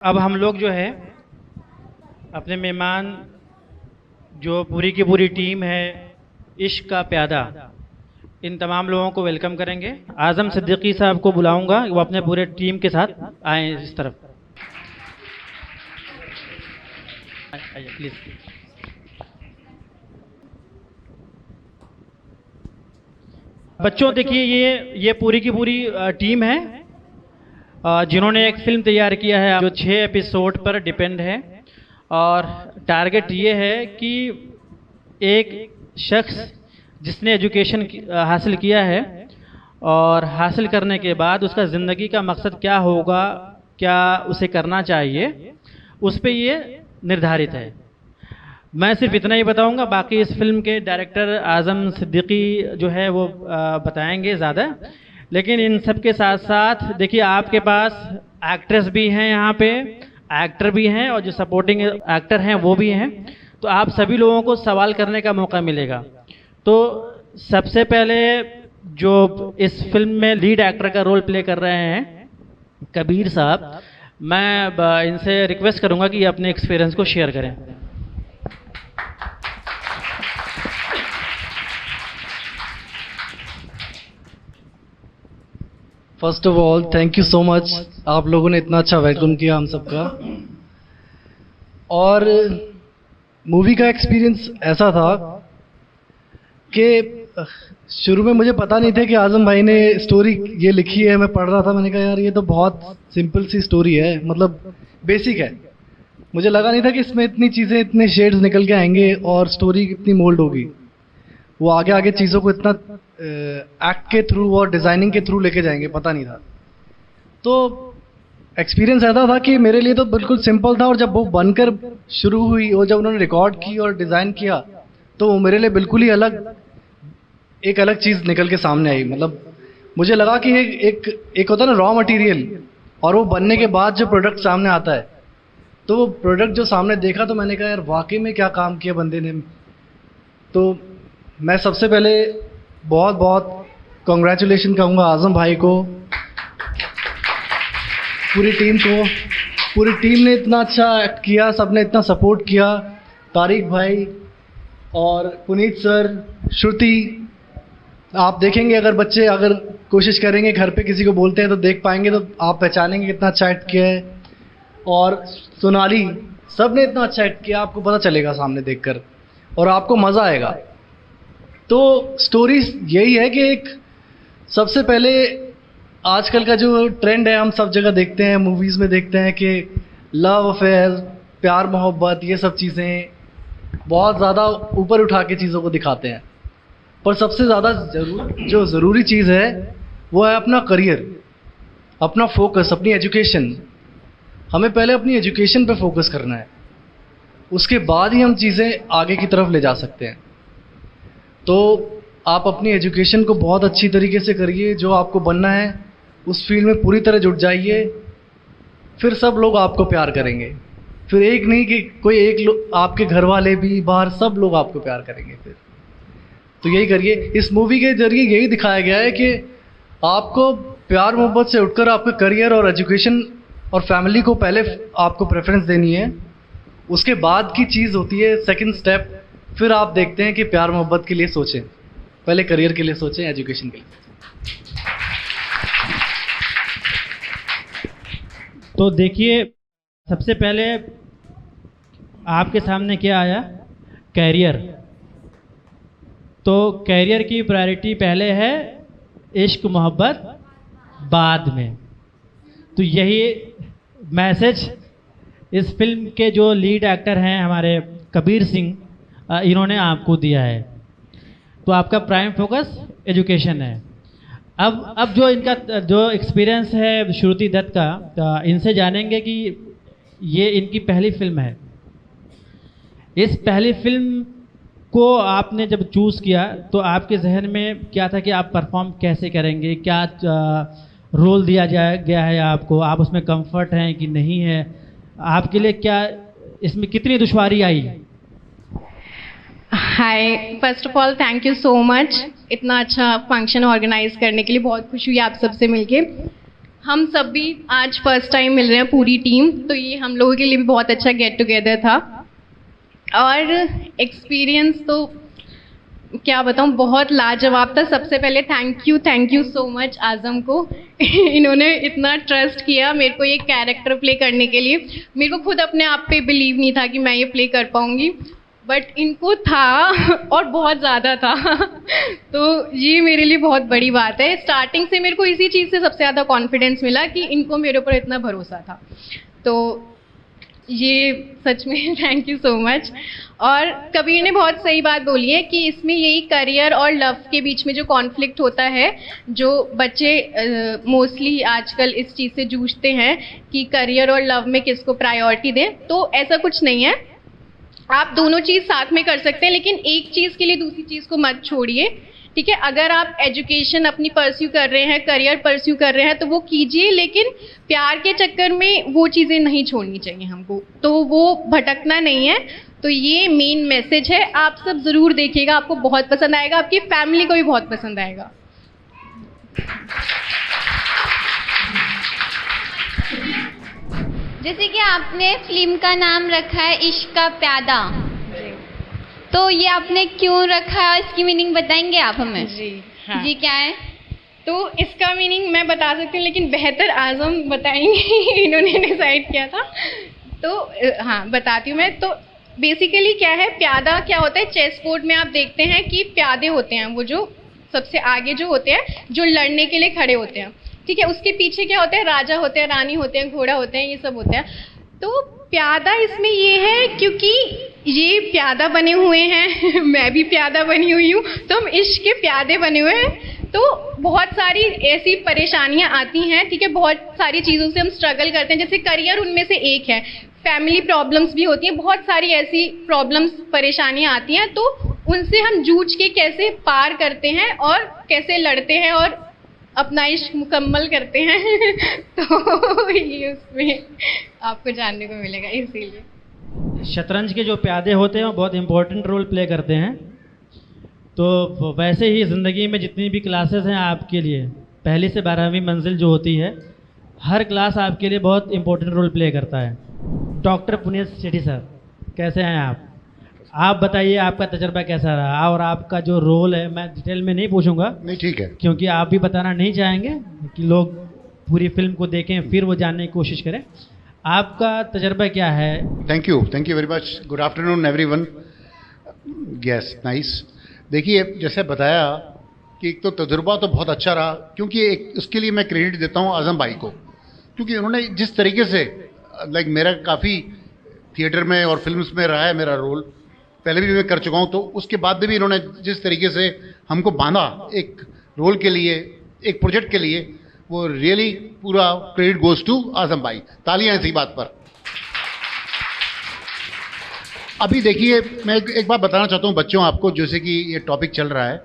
अब हम लोग जो है अपने मेहमान जो पूरी की पूरी टीम है इश्क का प्यादा, इन तमाम लोगों को वेलकम करेंगे। आज़म सिद्दीकी साहब को बुलाऊंगा, वो अपने पूरे टीम के साथ आए इस तरफ। आइए प्लीज़। बच्चों देखिए, ये पूरी की पूरी टीम है जिन्होंने एक फिल्म तैयार किया है जो 6 एपिसोड पर डिपेंड है। और टारगेट ये है कि एक शख्स जिसने एजुकेशन हासिल किया है और हासिल करने के बाद उसका ज़िंदगी का मकसद क्या होगा, क्या उसे करना चाहिए, उस पे ये निर्धारित है। मैं सिर्फ इतना ही बताऊंगा, बाकी इस फिल्म के डायरेक्टर आज़म सिद्दीकी जो है वो बताएंगे ज़्यादा। लेकिन इन सब के साथ साथ देखिए, आपके पास एक्ट्रेस भी हैं यहाँ पे, एक्टर भी हैं, और जो सपोर्टिंग एक्टर हैं वो भी हैं। तो आप सभी लोगों को सवाल करने का मौका मिलेगा। तो सबसे पहले जो इस फिल्म में लीड एक्टर का रोल प्ले कर रहे हैं कबीर साहब, मैं इनसे रिक्वेस्ट करूंगा कि अपने एक्सपीरियंस को शेयर करें। First of all thank you so much, आप लोगों ने इतना अच्छा वेलकम किया हम सबका। और मूवी का एक्सपीरियंस ऐसा था कि शुरू में मुझे पता नहीं था कि आज़म भाई ने स्टोरी ये लिखी है। मैं पढ़ रहा था, मैंने कहा यार ये तो बहुत सिंपल सी स्टोरी है, मतलब बेसिक है। मुझे लगा नहीं था कि इसमें इतनी चीज़ें, इतने शेड्स निकल के आएंगे और स्टोरी कितनी मोल्ड होगी। वो आगे आगे चीज़ों को इतना एक्ट के थ्रू और डिज़ाइनिंग के थ्रू लेके जाएंगे, पता नहीं था। तो एक्सपीरियंस ऐसा था कि मेरे लिए तो बिल्कुल सिंपल था, और जब वो बनकर शुरू हुई और जब उन्होंने रिकॉर्ड की और डिज़ाइन किया तो वो मेरे लिए बिल्कुल ही एक अलग चीज़ निकल के सामने आई। मतलब मुझे लगा कि एक होता है ना रॉ मटेरियल, और वो बनने के बाद जो प्रोडक्ट सामने आता है, तो वो प्रोडक्ट जो सामने देखा तो मैंने कहा यार वाकई में क्या काम किया बंदे ने। तो मैं सबसे पहले बहुत बहुत कॉन्ग्रेचुलेशन कहूँगा आज़म भाई को, पूरी टीम को। पूरी टीम ने इतना अच्छा एक्ट किया, सबने इतना सपोर्ट किया। तारिक भाई और पुनीत सर, श्रुति, आप देखेंगे अगर बच्चे अगर कोशिश करेंगे, घर पे किसी को बोलते हैं तो देख पाएंगे, तो आप पहचानेंगे कितना अच्छा एक्ट किया है। और सोनाली, सब ने इतना अच्छा एक्ट किया, आपको पता चलेगा सामने देखकर और आपको मज़ा आएगा। तो स्टोरी यही है कि एक सबसे पहले आजकल का जो ट्रेंड है, हम सब जगह देखते हैं, मूवीज़ में देखते हैं कि लव अफेयर, प्यार मोहब्बत, ये सब चीज़ें बहुत ज़्यादा ऊपर उठा के चीज़ों को दिखाते हैं। पर सबसे ज़्यादा जो ज़रूरी चीज़ है वो है अपना करियर, अपना फोकस, अपनी एजुकेशन। हमें पहले अपनी एजुकेशन पे फोकस करना है, उसके बाद ही हम चीज़ें आगे की तरफ ले जा सकते हैं। तो आप अपनी एजुकेशन को बहुत अच्छी तरीके से करिए, जो आपको बनना है उस फील्ड में पूरी तरह जुट जाइए, फिर सब लोग आपको प्यार करेंगे। फिर एक नहीं कि कोई एक लोग, आपके घर वाले भी, बाहर सब लोग आपको प्यार करेंगे। फिर तो यही करिए। इस मूवी के जरिए यही दिखाया गया है कि आपको प्यार मोहब्बत से उठकर आपका करियर और एजुकेशन और फैमिली को पहले आपको प्रेफरेंस देनी है, उसके बाद की चीज़ होती है सेकंड स्टेप। फिर आप देखते हैं कि प्यार मोहब्बत के लिए सोचें, पहले करियर के लिए सोचें, एजुकेशन के लिए। तो देखिए, सबसे पहले आपके सामने क्या आया, कैरियर। तो कैरियर की प्रायोरिटी पहले है, इश्क मोहब्बत बाद में। तो यही मैसेज इस फिल्म के जो लीड एक्टर हैं हमारे कबीर सिंह, इन्होंने आपको दिया है। तो आपका प्राइम फोकस एजुकेशन है। अब जो इनका जो एक्सपीरियंस है श्रुति दत्त का, इनसे जानेंगे कि ये इनकी पहली फिल्म है। इस पहली फिल्म को आपने जब चूज़ किया तो आपके जहन में क्या था कि आप परफॉर्म कैसे करेंगे, क्या रोल दिया गया है आपको, आप उसमें कंफर्ट हैं कि नहीं है, आपके लिए क्या इसमें कितनी दुश्वारी आई? Hi, first of all thank you so much, इतना अच्छा फंक्शन ऑर्गेनाइज करने के लिए बहुत खुशी हुई आप सबसे मिलके। हम सब भी आज फर्स्ट टाइम मिल रहे हैं पूरी टीम, तो ये हम लोगों के लिए भी बहुत अच्छा गेट टुगेदर था। और एक्सपीरियंस तो क्या बताऊँ, बहुत लाजवाब था। सबसे पहले थैंक यू सो मच आज़म को। इन्होंने इतना ट्रस्ट किया मेरे को ये कैरेक्टर प्ले करने के लिए। मेरे को खुद अपने आप पे बिलीव नहीं था कि मैं ये प्ले कर पाऊँगी, बट इनको था और बहुत ज़्यादा था। तो ये मेरे लिए बहुत बड़ी बात है। स्टार्टिंग से मेरे को इसी चीज़ से सबसे ज़्यादा कॉन्फिडेंस मिला कि इनको मेरे ऊपर इतना भरोसा था। तो ये सच में थैंक यू सो मच। और कबीर ने बहुत सही बात बोली है कि इसमें यही करियर और लव के बीच में जो कॉन्फ्लिक्ट होता है, जो बच्चे मोस्टली आजकल इस चीज़ से जूझते हैं कि करियर और लव में किसको प्रायोरिटी दें, तो ऐसा कुछ नहीं है। आप दोनों चीज़ साथ में कर सकते हैं, लेकिन एक चीज़ के लिए दूसरी चीज़ को मत छोड़िए, ठीक है। अगर आप एजुकेशन अपनी परस्यू कर रहे हैं, करियर परस्यू कर रहे हैं, तो वो कीजिए, लेकिन प्यार के चक्कर में वो चीज़ें नहीं छोड़नी चाहिए हमको, तो वो भटकना नहीं है। तो ये मेन मैसेज है। आप सब ज़रूर देखिएगा, आपको बहुत पसंद आएगा, आपकी फैमिली को भी बहुत पसंद आएगा। जैसे कि आपने फिल्म का नाम रखा है इश्क का प्यादा, तो ये आपने क्यों रखा है, इसकी मीनिंग बताएंगे आप हमें? जी हाँ। जी क्या है? तो इसका मीनिंग मैं बता सकती हूँ, लेकिन बेहतर आज़म बताएंगे। इन्होंने डिसाइड किया था, तो हाँ बताती हूँ मैं। तो बेसिकली क्या है, प्यादा क्या होता है, चेस बोर्ड में आप देखते हैं कि प्यादे होते हैं, वो जो सबसे आगे जो होते हैं, जो लड़ने के लिए खड़े होते हैं, ठीक है। उसके पीछे क्या होता है, राजा होते हैं, रानी होते हैं, घोड़ा होते हैं, ये सब होते हैं। तो प्यादा इसमें ये है क्योंकि ये प्यादा बने हुए हैं, मैं भी प्यादा बनी हुई हूँ, तो हम इश्क के प्यादे बने हुए हैं। तो बहुत सारी ऐसी परेशानियाँ आती हैं, ठीक है, बहुत सारी चीज़ों से हम स्ट्रगल करते हैं, जैसे करियर उनमें से एक है। फैमिली प्रॉब्लम्स भी होती हैं, बहुत सारी ऐसी प्रॉब्लम्स परेशानियाँ आती हैं, तो उनसे हम जूझ के कैसे पार करते हैं और कैसे लड़ते हैं और अपना इश्क मुकम्मल करते हैं। तो ये उसमें आपको जानने को मिलेगा, इसीलिए। शतरंज के जो प्यादे होते हैं वो बहुत इम्पोर्टेंट रोल प्ले करते हैं। तो वैसे ही ज़िंदगी में जितनी भी क्लासेस हैं आपके लिए, पहली से 12वीं मंजिल जो होती है, हर क्लास आपके लिए बहुत इम्पोर्टेंट रोल प्ले करता है। डॉक्टर पुनीत सेठी सर, कैसे हैं आप बताइए आपका तजर्बा कैसा रहा, और आपका जो रोल है, मैं डिटेल में नहीं पूछूंगा, नहीं ठीक है, क्योंकि आप भी बताना नहीं चाहेंगे कि लोग पूरी फिल्म को देखें फिर वो जानने की कोशिश करें। आपका तजर्बा क्या है? Thank you very much. Good afternoon everyone. Yes nice. देखिए, जैसे बताया कि एक तो तजुर्बा तो बहुत अच्छा रहा, क्योंकि एक उसके लिए मैं क्रेडिट देता हूँ आज़म भाई को, क्योंकि उन्होंने जिस तरीके से लाइक मेरा काफ़ी थिएटर में और फिल्म्स में रहा है मेरा रोल, पहले भी मैं कर चुका हूँ, तो उसके बाद भी इन्होंने जिस तरीके से हमको बांधा एक रोल के लिए, एक प्रोजेक्ट के लिए, वो रियली पूरा क्रेडिट गोज़ टू आज़म भाई। तालियां इसी बात पर। अभी देखिए, मैं एक बात बताना चाहता हूँ बच्चों आपको, जैसे कि ये टॉपिक चल रहा है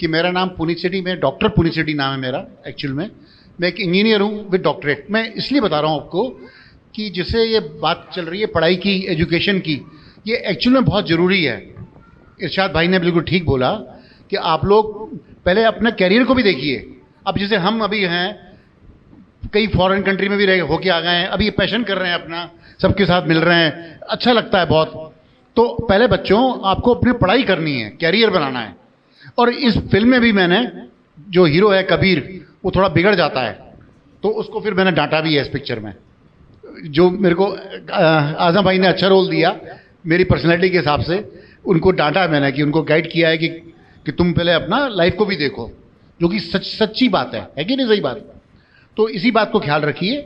कि मेरा नाम पुनीत सेठी, मैं डॉक्टर पुनीत सेठी नाम है मेरा एक्चुअल में। मैं एक इंजीनियर हूँ विद डॉक्टरेट। मैं इसलिए बता रहा हूँ आपको कि जिससे ये बात चल रही है पढ़ाई की, एजुकेशन की, ये एक्चुअल में बहुत ज़रूरी है। इरशाद भाई ने बिल्कुल ठीक बोला कि आप लोग पहले अपने कैरियर को भी देखिए। अब जैसे हम अभी हैं, कई फॉरेन कंट्री में भी रह होके आ गए हैं, अभी ये पैशन कर रहे हैं अपना, सबके साथ मिल रहे हैं, अच्छा लगता है बहुत। तो पहले बच्चों आपको अपनी पढ़ाई करनी है, कैरियर बनाना है। और इस फिल्म में भी मैंने, जो हीरो है कबीर, वो थोड़ा बिगड़ जाता है, तो उसको फिर मैंने डांटा भी है इस पिक्चर में। जो मेरे को आज़म भाई ने अच्छा रोल दिया मेरी पर्सनैलिटी के हिसाब से, उनको डांटा है मैंने, कि उनको गाइड किया है कि तुम पहले अपना लाइफ को भी देखो, जो कि सच्ची बात है कि नहीं, सही बात। तो इसी बात को ख्याल रखिए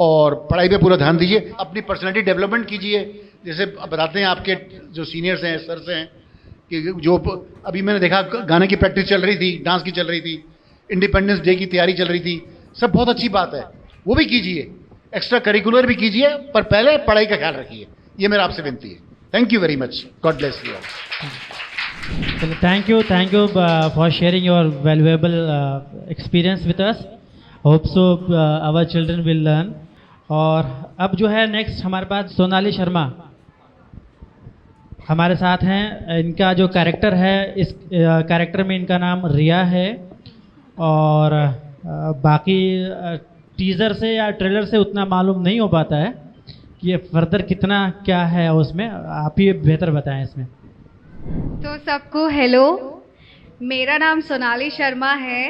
और पढ़ाई पे पूरा ध्यान दीजिए, अपनी पर्सनैलिटी डेवलपमेंट कीजिए। जैसे बताते हैं आपके जो सीनियर्स हैं, सर्स हैं, कि जो अभी मैंने देखा गाने की प्रैक्टिस चल रही थी, डांस की चल रही थी, इंडिपेंडेंस डे की तैयारी चल रही थी, सब बहुत अच्छी बात है, वो भी कीजिए, एक्स्ट्रा करिकुलर भी कीजिए, पर पहले पढ़ाई का ख्याल रखिए। ये मेरा आपसे विनती है। Thank you very much. God bless you all. Thank you for sharing your valuable experience with us. Hope so our children will learn. और अब जो है नेक्स्ट हमारे पास सोनाली शर्मा हमारे साथ हैं। इनका जो कैरेक्टर है, इस कैरेक्टर में इनका नाम रिया है, और बाकी टीज़र से या ट्रेलर से उतना मालूम नहीं हो पाता है कि ये फर्दर कितना क्या है उसमें, आप ही बेहतर बताएं इसमें। तो सबको हेलो, मेरा नाम सोनाली शर्मा है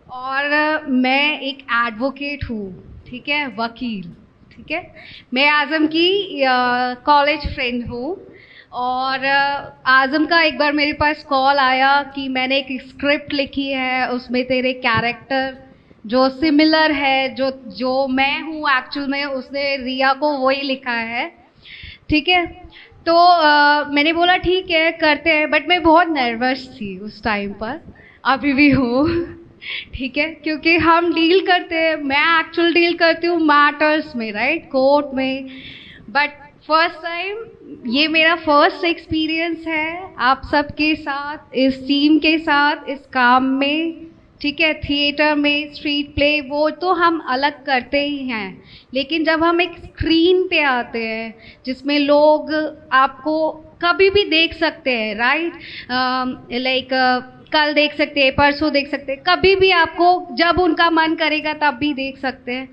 और मैं एक एडवोकेट हूँ, ठीक है, वकील, ठीक है। मैं आज़म की कॉलेज फ्रेंड हूँ और आज़म का एक बार मेरे पास कॉल आया कि मैंने एक स्क्रिप्ट लिखी है, उसमें तेरे कैरेक्टर जो सिमिलर है, जो मैं हूँ एक्चुअल में, उसने रिया को वही लिखा है, ठीक है। तो मैंने बोला ठीक है करते हैं, बट मैं बहुत नर्वस थी उस टाइम पर, अभी भी हूँ ठीक है, क्योंकि हम डील करते हैं, मैं एक्चुअल डील करती हूँ मैटर्स में, राइट, कोर्ट में, बट फर्स्ट टाइम ये मेरा फर्स्ट एक्सपीरियंस है आप सबके साथ, इस टीम के साथ, इस काम में, ठीक है। थिएटर में स्ट्रीट प्ले वो तो हम अलग करते ही हैं, लेकिन जब हम एक स्क्रीन पे आते हैं जिसमें लोग आपको कभी भी देख सकते हैं, राइट, लाइक कल देख सकते हैं, परसों देख सकते हैं, कभी भी आपको जब उनका मन करेगा तब भी देख सकते हैं,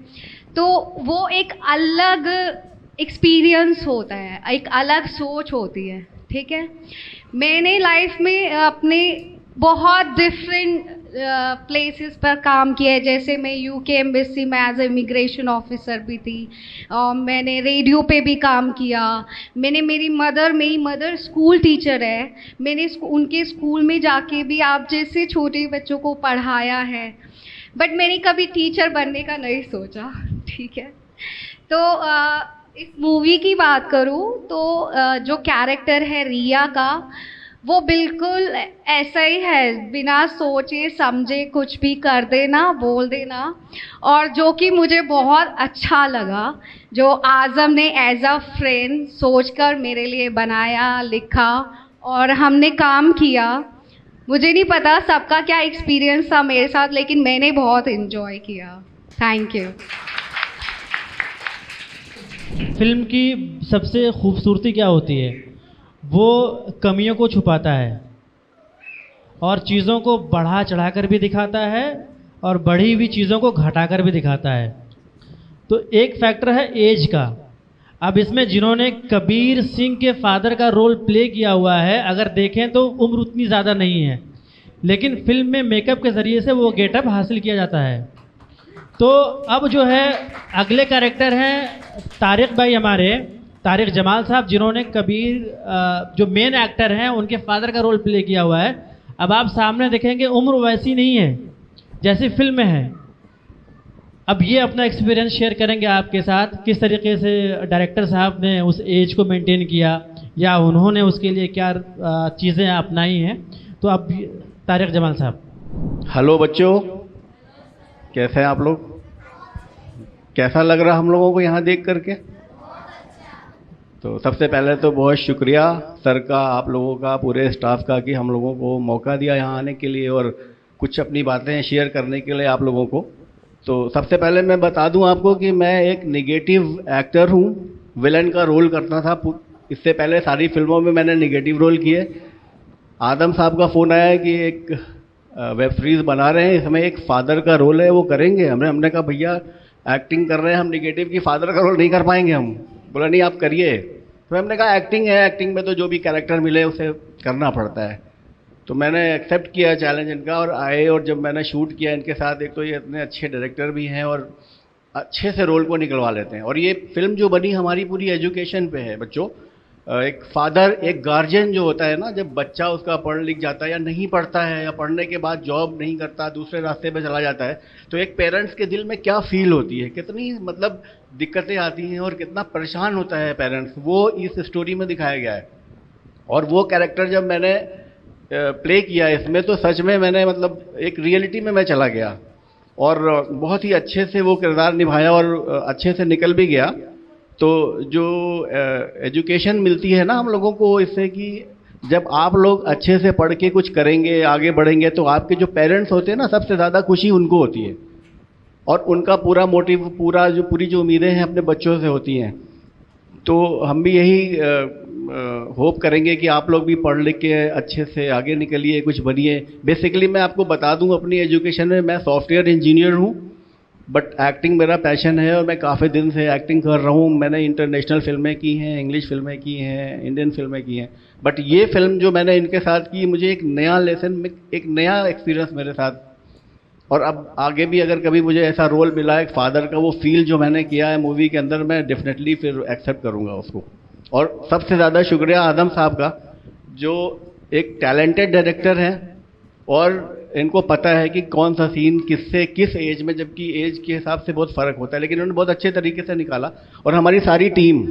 तो वो एक अलग एक्सपीरियंस होता है, एक अलग सोच होती है, ठीक है। मैंने लाइफ में अपने बहुत डिफरेंट प्लेसेस पर काम किया है, जैसे मैं यूके एम्बेसी में एज इमिग्रेशन ऑफिसर भी थी, और मैंने रेडियो पे भी काम किया, मेरी मदर स्कूल टीचर है, मैंने उनके स्कूल में जाके भी आप जैसे छोटे बच्चों को पढ़ाया है, बट मैंने कभी टीचर बनने का नहीं सोचा, ठीक है। तो इस मूवी की बात करूँ तो जो कैरेक्टर है रिया का, वो बिल्कुल ऐसा ही है, बिना सोचे समझे कुछ भी कर देना, बोल देना, और जो कि मुझे बहुत अच्छा लगा, जो आज़म ने एज अ फ्रेंड सोचकर मेरे लिए बनाया, लिखा और हमने काम किया। मुझे नहीं पता सबका क्या एक्सपीरियंस था मेरे साथ, लेकिन मैंने बहुत इन्जॉय किया। Thank you. फिल्म की सबसे खूबसूरती क्या होती है? वो कमियों को छुपाता है और चीज़ों को बढ़ा चढ़ाकर भी दिखाता है और बढ़ी हुई चीज़ों को घटाकर भी दिखाता है। तो एक फैक्टर है एज का। अब इसमें जिन्होंने कबीर सिंह के फादर का रोल प्ले किया हुआ है, अगर देखें तो उम्र उतनी ज़्यादा नहीं है, लेकिन फिल्म में मेकअप के ज़रिए से वो गेटअप हासिल किया जाता है। तो अब जो है अगले कैरेक्टर हैं तारिक भाई, हमारे तारिक जमाल साहब, जिन्होंने कबीर जो मेन एक्टर हैं उनके फादर का रोल प्ले किया हुआ है। अब आप सामने देखेंगे उम्र वैसी नहीं है जैसी फिल्म में है। अब ये अपना एक्सपीरियंस शेयर करेंगे आपके साथ, किस तरीके से डायरेक्टर साहब ने उस एज को मेंटेन किया या उन्होंने उसके लिए क्या चीज़ें अपनाई हैं। तो अब तारिक जमाल साहब। हेलो बच्चों, कैसे हैं आप लोग? कैसा लग रहा हम लोगों को यहाँ देख करके? तो सबसे पहले तो बहुत शुक्रिया सर का, आप लोगों का, पूरे स्टाफ का, कि हम लोगों को मौका दिया यहाँ आने के लिए और कुछ अपनी बातें शेयर करने के लिए आप लोगों को। तो सबसे पहले मैं बता दूं आपको कि मैं एक नेगेटिव एक्टर हूँ, विलन का रोल करता था। इससे पहले सारी फिल्मों में मैंने नेगेटिव रोल किए। आदम साहब का फ़ोन आया कि एक वेब सीरीज़ बना रहे हैं, इसमें एक फादर का रोल है, वो करेंगे। हमने कहा भैया एक्टिंग कर रहे हैं हम नेगेटिव की, फादर का रोल नहीं कर पाएंगे हम। बोला नहीं आप करिए। तो हमने कहा एक्टिंग है, एक्टिंग में तो जो भी कैरेक्टर मिले उसे करना पड़ता है। तो मैंने एक्सेप्ट किया चैलेंज इनका और आए, और जब मैंने शूट किया इनके साथ, एक तो ये इतने अच्छे डायरेक्टर भी हैं और अच्छे से रोल को निकलवा लेते हैं। और ये फिल्म जो बनी हमारी पूरी एजुकेशन पे है बच्चों। एक फादर, एक गार्जियन जो होता है ना, जब बच्चा उसका पढ़ लिख जाता है या नहीं पढ़ता है या पढ़ने के बाद जॉब नहीं करता, दूसरे रास्ते पे चला जाता है, तो एक पेरेंट्स के दिल में क्या फील होती है, कितनी मतलब दिक्कतें आती हैं और कितना परेशान होता है पेरेंट्स, वो इस स्टोरी में दिखाया गया है। और वो कैरेक्टर जब मैंने प्ले किया इसमें, तो सच में मैंने मतलब एक रियलिटी में मैं चला गया और बहुत ही अच्छे से वो किरदार निभाया और अच्छे से निकल भी गया। तो जो एजुकेशन मिलती है ना हम लोगों को इससे, कि जब आप लोग अच्छे से पढ़ के कुछ करेंगे, आगे बढ़ेंगे, तो आपके जो पेरेंट्स होते हैं ना, सबसे ज़्यादा खुशी उनको होती है और उनका पूरा मोटिव, पूरी जो उम्मीदें हैं अपने बच्चों से होती हैं। तो हम भी यही होप करेंगे कि आप लोग भी पढ़ लिख के अच्छे से आगे निकलिए, कुछ बनिए। बेसिकली मैं आपको बता दूं, अपनी एजुकेशन में मैं सॉफ्टवेयर इंजीनियर हूं बट एक्टिंग मेरा पैशन है और मैं काफ़ी दिन से एक्टिंग कर रहा हूँ। मैंने इंटरनेशनल फिल्में की हैं, इंग्लिश फिल्में की हैं, इंडियन फिल्में की हैं, बट ये फिल्म जो मैंने इनके साथ की, मुझे एक नया लेसन, एक नया एक्सपीरियंस मेरे साथ। और अब आगे भी अगर कभी मुझे ऐसा रोल मिला एक फादर का, वो फील जो मैंने किया है मूवी के अंदर, मैं डेफिनेटली फिर एक्सेप्ट करूँगा उसको। और सबसे ज़्यादा शुक्रिया आदम साहब का, जो एक टैलेंटेड डायरेक्टर हैं और इनको पता है कि कौन सा सीन किससे किस एज में, जबकि एज के हिसाब से बहुत फ़र्क होता है, लेकिन उन्होंने बहुत अच्छे तरीके से निकाला। और हमारी सारी टीम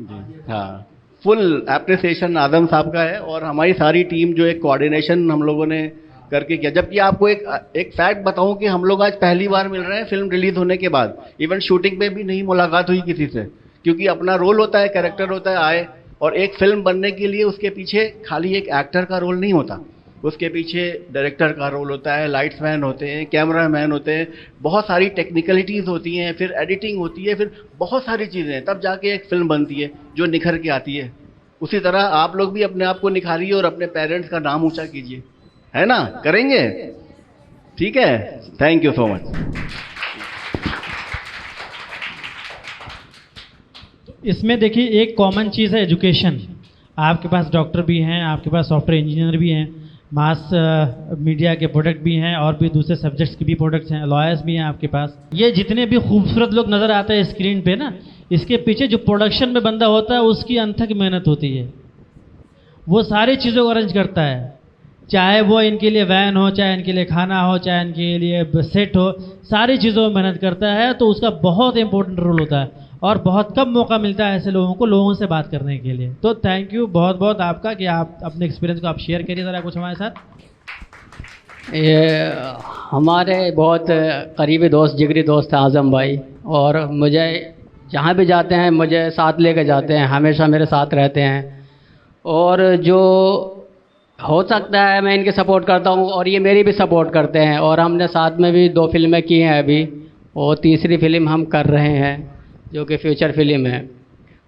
जी हाँ, फुल एप्रिसिएशन आदम साहब का है। और हमारी सारी टीम जो एक कोऑर्डिनेशन हम लोगों ने करके किया। जबकि आपको एक फैक्ट बताऊं कि हम लोग आज पहली बार मिल रहे हैं फिल्म रिलीज होने के बाद। इवन शूटिंग में भी नहीं मुलाकात हुई किसी से, क्योंकि अपना रोल होता है, कैरेक्टर होता है, आए। और एक फिल्म बनने के लिए उसके पीछे खाली एक एक्टर का रोल नहीं होता, उसके पीछे डायरेक्टर का रोल होता है, लाइट्स मैन होते हैं, कैमरा मैन होते हैं, बहुत सारी टेक्निकलिटीज़ होती हैं, फिर एडिटिंग होती है, फिर बहुत सारी चीज़ें हैं, तब जाके एक फिल्म बनती है जो निखर के आती है। उसी तरह आप लोग भी अपने आप को निखारिए और अपने पेरेंट्स का नाम ऊंचा कीजिए, है ना? करेंगे? ठीक है, थैंक यू सो मच। इसमें देखिए एक कॉमन चीज़ है एजुकेशन। आपके पास डॉक्टर भी हैं, आपके पास सॉफ्टवेयर इंजीनियर भी हैं, मास मीडिया के प्रोडक्ट भी हैं, और भी दूसरे सब्जेक्ट्स के भी प्रोडक्ट्स हैं, लॉयर्स भी हैं आपके पास। ये जितने भी खूबसूरत लोग नज़र आते हैं स्क्रीन पे ना, इसके पीछे जो प्रोडक्शन में बंदा होता है उसकी अनथक मेहनत होती है। वो सारी चीज़ों को अरेंज करता है, चाहे वो इनके लिए वैन हो, चाहे इनके लिए खाना हो, चाहे इनके लिए सेट हो, सारी चीज़ों में मेहनत करता है। तो उसका बहुत इंपॉर्टेंट रोल होता है और बहुत कम मौका मिलता है ऐसे लोगों को लोगों से बात करने के लिए। तो थैंक यू बहुत बहुत आपका कि आप अपने एक्सपीरियंस को आप शेयर करिए ज़रा कुछ हमारे साथ। ये हमारे बहुत करीबी दोस्त, जिगरी दोस्त हैं आज़म भाई, और मुझे जहाँ भी जाते हैं मुझे साथ लेके जाते हैं, हमेशा मेरे साथ रहते हैं। और जो हो सकता है मैं इनकी सपोर्ट करता हूँ और ये मेरी भी सपोर्ट करते हैं। और हमने साथ में भी 2 फिल्में की हैं अभी, और तीसरी फिल्म हम कर रहे हैं जो कि फ्यूचर फिल्म है।